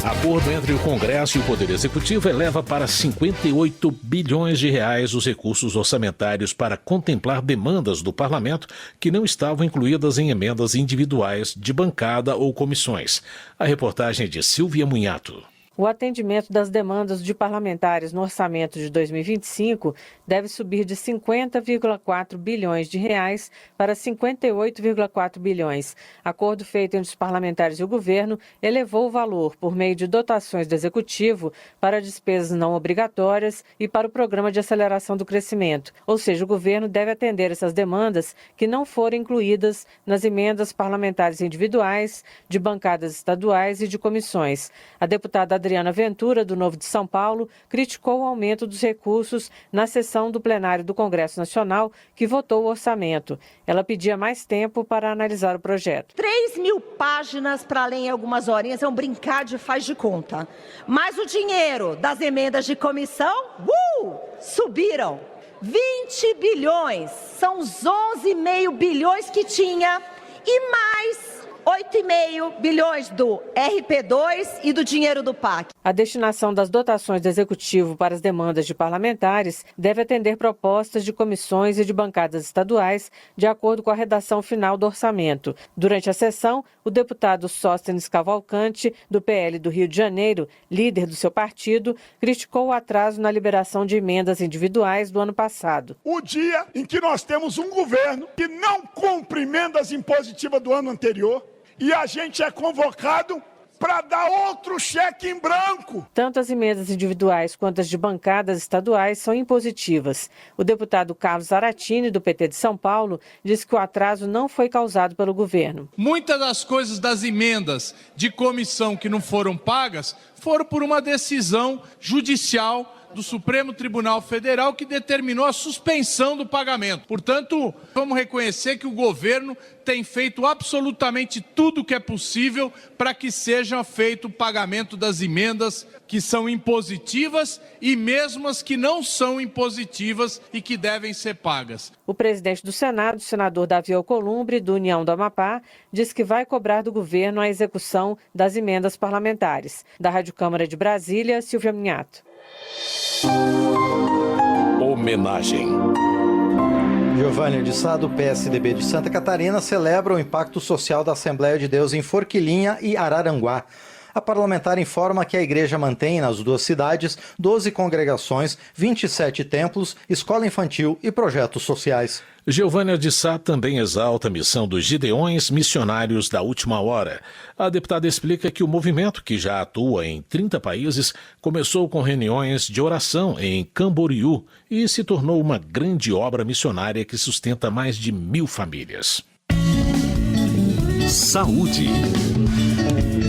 Acordo entre o Congresso e o Poder Executivo eleva para 58 bilhões de reais os recursos orçamentários para contemplar demandas do Parlamento que não estavam incluídas em emendas individuais de bancada ou comissões. A reportagem é de Silvia Munhato. O atendimento das demandas de parlamentares no orçamento de 2025 deve subir de 50,4 bilhões de reais para 58,4 bilhões. Acordo feito entre os parlamentares e o governo elevou o valor por meio de dotações do Executivo para despesas não obrigatórias e para o Programa de Aceleração do Crescimento. Ou seja, o governo deve atender essas demandas que não foram incluídas nas emendas parlamentares individuais, de bancadas estaduais e de comissões. A deputada Adriana Ventura, do Novo de São Paulo, criticou o aumento dos recursos na sessão do plenário do Congresso Nacional, que votou o orçamento. Ela pedia mais tempo para analisar o projeto. 3.000 páginas para ler em algumas horinhas é um brincar de faz de conta. Mas o dinheiro das emendas de comissão, subiram. 20 bilhões, são os 11,5 bilhões que tinha e mais 8,5 bilhões do RP2 e do dinheiro do PAC. A destinação das dotações do Executivo para as demandas de parlamentares deve atender propostas de comissões e de bancadas estaduais, de acordo com a redação final do orçamento. Durante a sessão, o deputado Sóstenes Cavalcante, do PL do Rio de Janeiro, líder do seu partido, criticou o atraso na liberação de emendas individuais do ano passado. O dia em que nós temos um governo que não cumpre emendas impositivas do ano anterior, e a gente é convocado para dar outro cheque em branco. Tanto as emendas individuais quanto as de bancadas estaduais são impositivas. O deputado Carlos Zaratini, do PT de São Paulo, disse que o atraso não foi causado pelo governo. Muitas das coisas das emendas de comissão que não foram pagas foram por uma decisão judicial do Supremo Tribunal Federal que determinou a suspensão do pagamento. Portanto, vamos reconhecer que o governo tem feito absolutamente tudo o que é possível para que seja feito o pagamento das emendas que são impositivas e mesmo as que não são impositivas e que devem ser pagas. O presidente do Senado, o senador Davi Alcolumbre, do União do Amapá, diz que vai cobrar do governo a execução das emendas parlamentares. Da Rádio Câmara de Brasília, Silvia Minhato. Homenagem. Giovânia de Sá, do PSDB de Santa Catarina, celebra o impacto social da Assembleia de Deus em Forquilinha e Araranguá. A parlamentar informa que a igreja mantém nas duas cidades 12 congregações, 27 templos, escola infantil e projetos sociais. Giovânia de Sá também exalta a missão dos Gideões Missionários da Última Hora. A deputada explica que o movimento, que já atua em 30 países, começou com reuniões de oração em Camboriú e se tornou uma grande obra missionária que sustenta mais de 1.000 famílias. Saúde.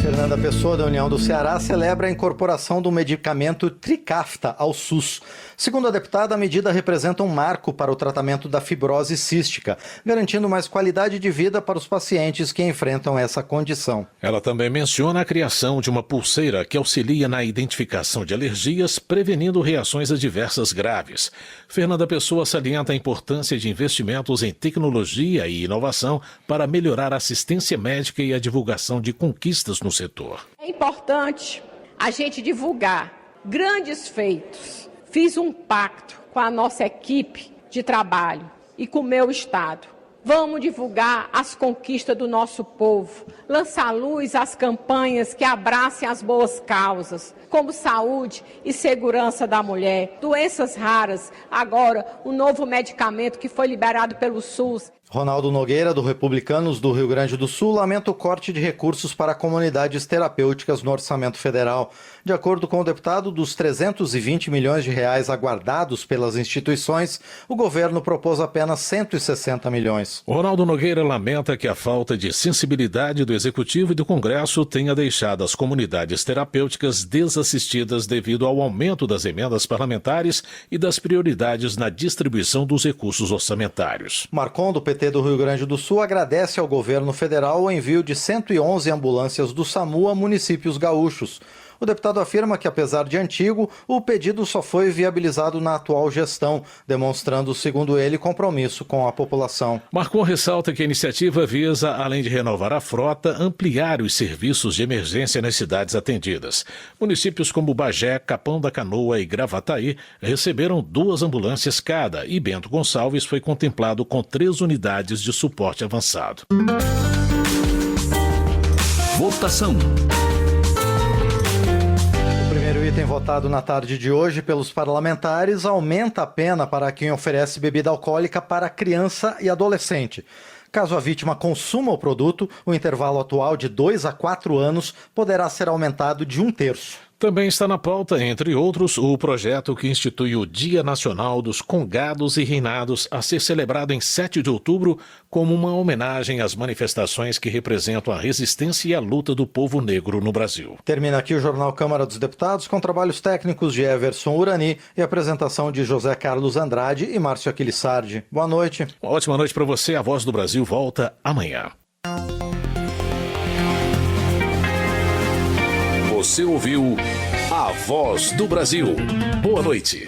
Fernanda Pessoa, da União do Ceará, celebra a incorporação do medicamento Trikafta ao SUS. Segundo a deputada, a medida representa um marco para o tratamento da fibrose cística, garantindo mais qualidade de vida para os pacientes que enfrentam essa condição. Ela também menciona a criação de uma pulseira que auxilia na identificação de alergias, prevenindo reações adversas graves. Fernanda Pessoa salienta a importância de investimentos em tecnologia e inovação para melhorar a assistência médica e a divulgação de conquistas no setor. É importante a gente divulgar grandes feitos. Fiz um pacto com a nossa equipe de trabalho e com o meu estado. Vamos divulgar as conquistas do nosso povo, lançar à luz as campanhas que abracem as boas causas, como saúde e segurança da mulher, doenças raras, agora um novo medicamento que foi liberado pelo SUS. Ronaldo Nogueira, do Republicanos do Rio Grande do Sul, lamenta o corte de recursos para comunidades terapêuticas no orçamento federal. De acordo com o deputado, dos 320 milhões de reais aguardados pelas instituições, o governo propôs apenas 160 milhões. Ronaldo Nogueira lamenta que a falta de sensibilidade do Executivo e do Congresso tenha deixado as comunidades terapêuticas desassistidas devido ao aumento das emendas parlamentares e das prioridades na distribuição dos recursos orçamentários. Marcon, do PT do Rio Grande do Sul, agradece ao governo federal o envio de 111 ambulâncias do SAMU a municípios gaúchos. O deputado afirma que, apesar de antigo, o pedido só foi viabilizado na atual gestão, demonstrando, segundo ele, compromisso com a população. Marcon ressalta que a iniciativa visa, além de renovar a frota, ampliar os serviços de emergência nas cidades atendidas. Municípios como Bagé, Capão da Canoa e Gravataí receberam 2 ambulâncias cada e Bento Gonçalves foi contemplado com 3 unidades de suporte avançado. Votação. O item votado na tarde de hoje pelos parlamentares aumenta a pena para quem oferece bebida alcoólica para criança e adolescente. Caso a vítima consuma o produto, o intervalo atual de 2 a 4 anos poderá ser aumentado de 1/3. Também está na pauta, entre outros, o projeto que institui o Dia Nacional dos Congados e Reinados, a ser celebrado em 7 de outubro como uma homenagem às manifestações que representam a resistência e a luta do povo negro no Brasil. Termina aqui o Jornal Câmara dos Deputados com trabalhos técnicos de Everson Urani e apresentação de José Carlos Andrade e Márcio Aquilissardi. Boa noite. Uma ótima noite para você. A Voz do Brasil volta amanhã. Você ouviu A Voz do Brasil. Boa noite.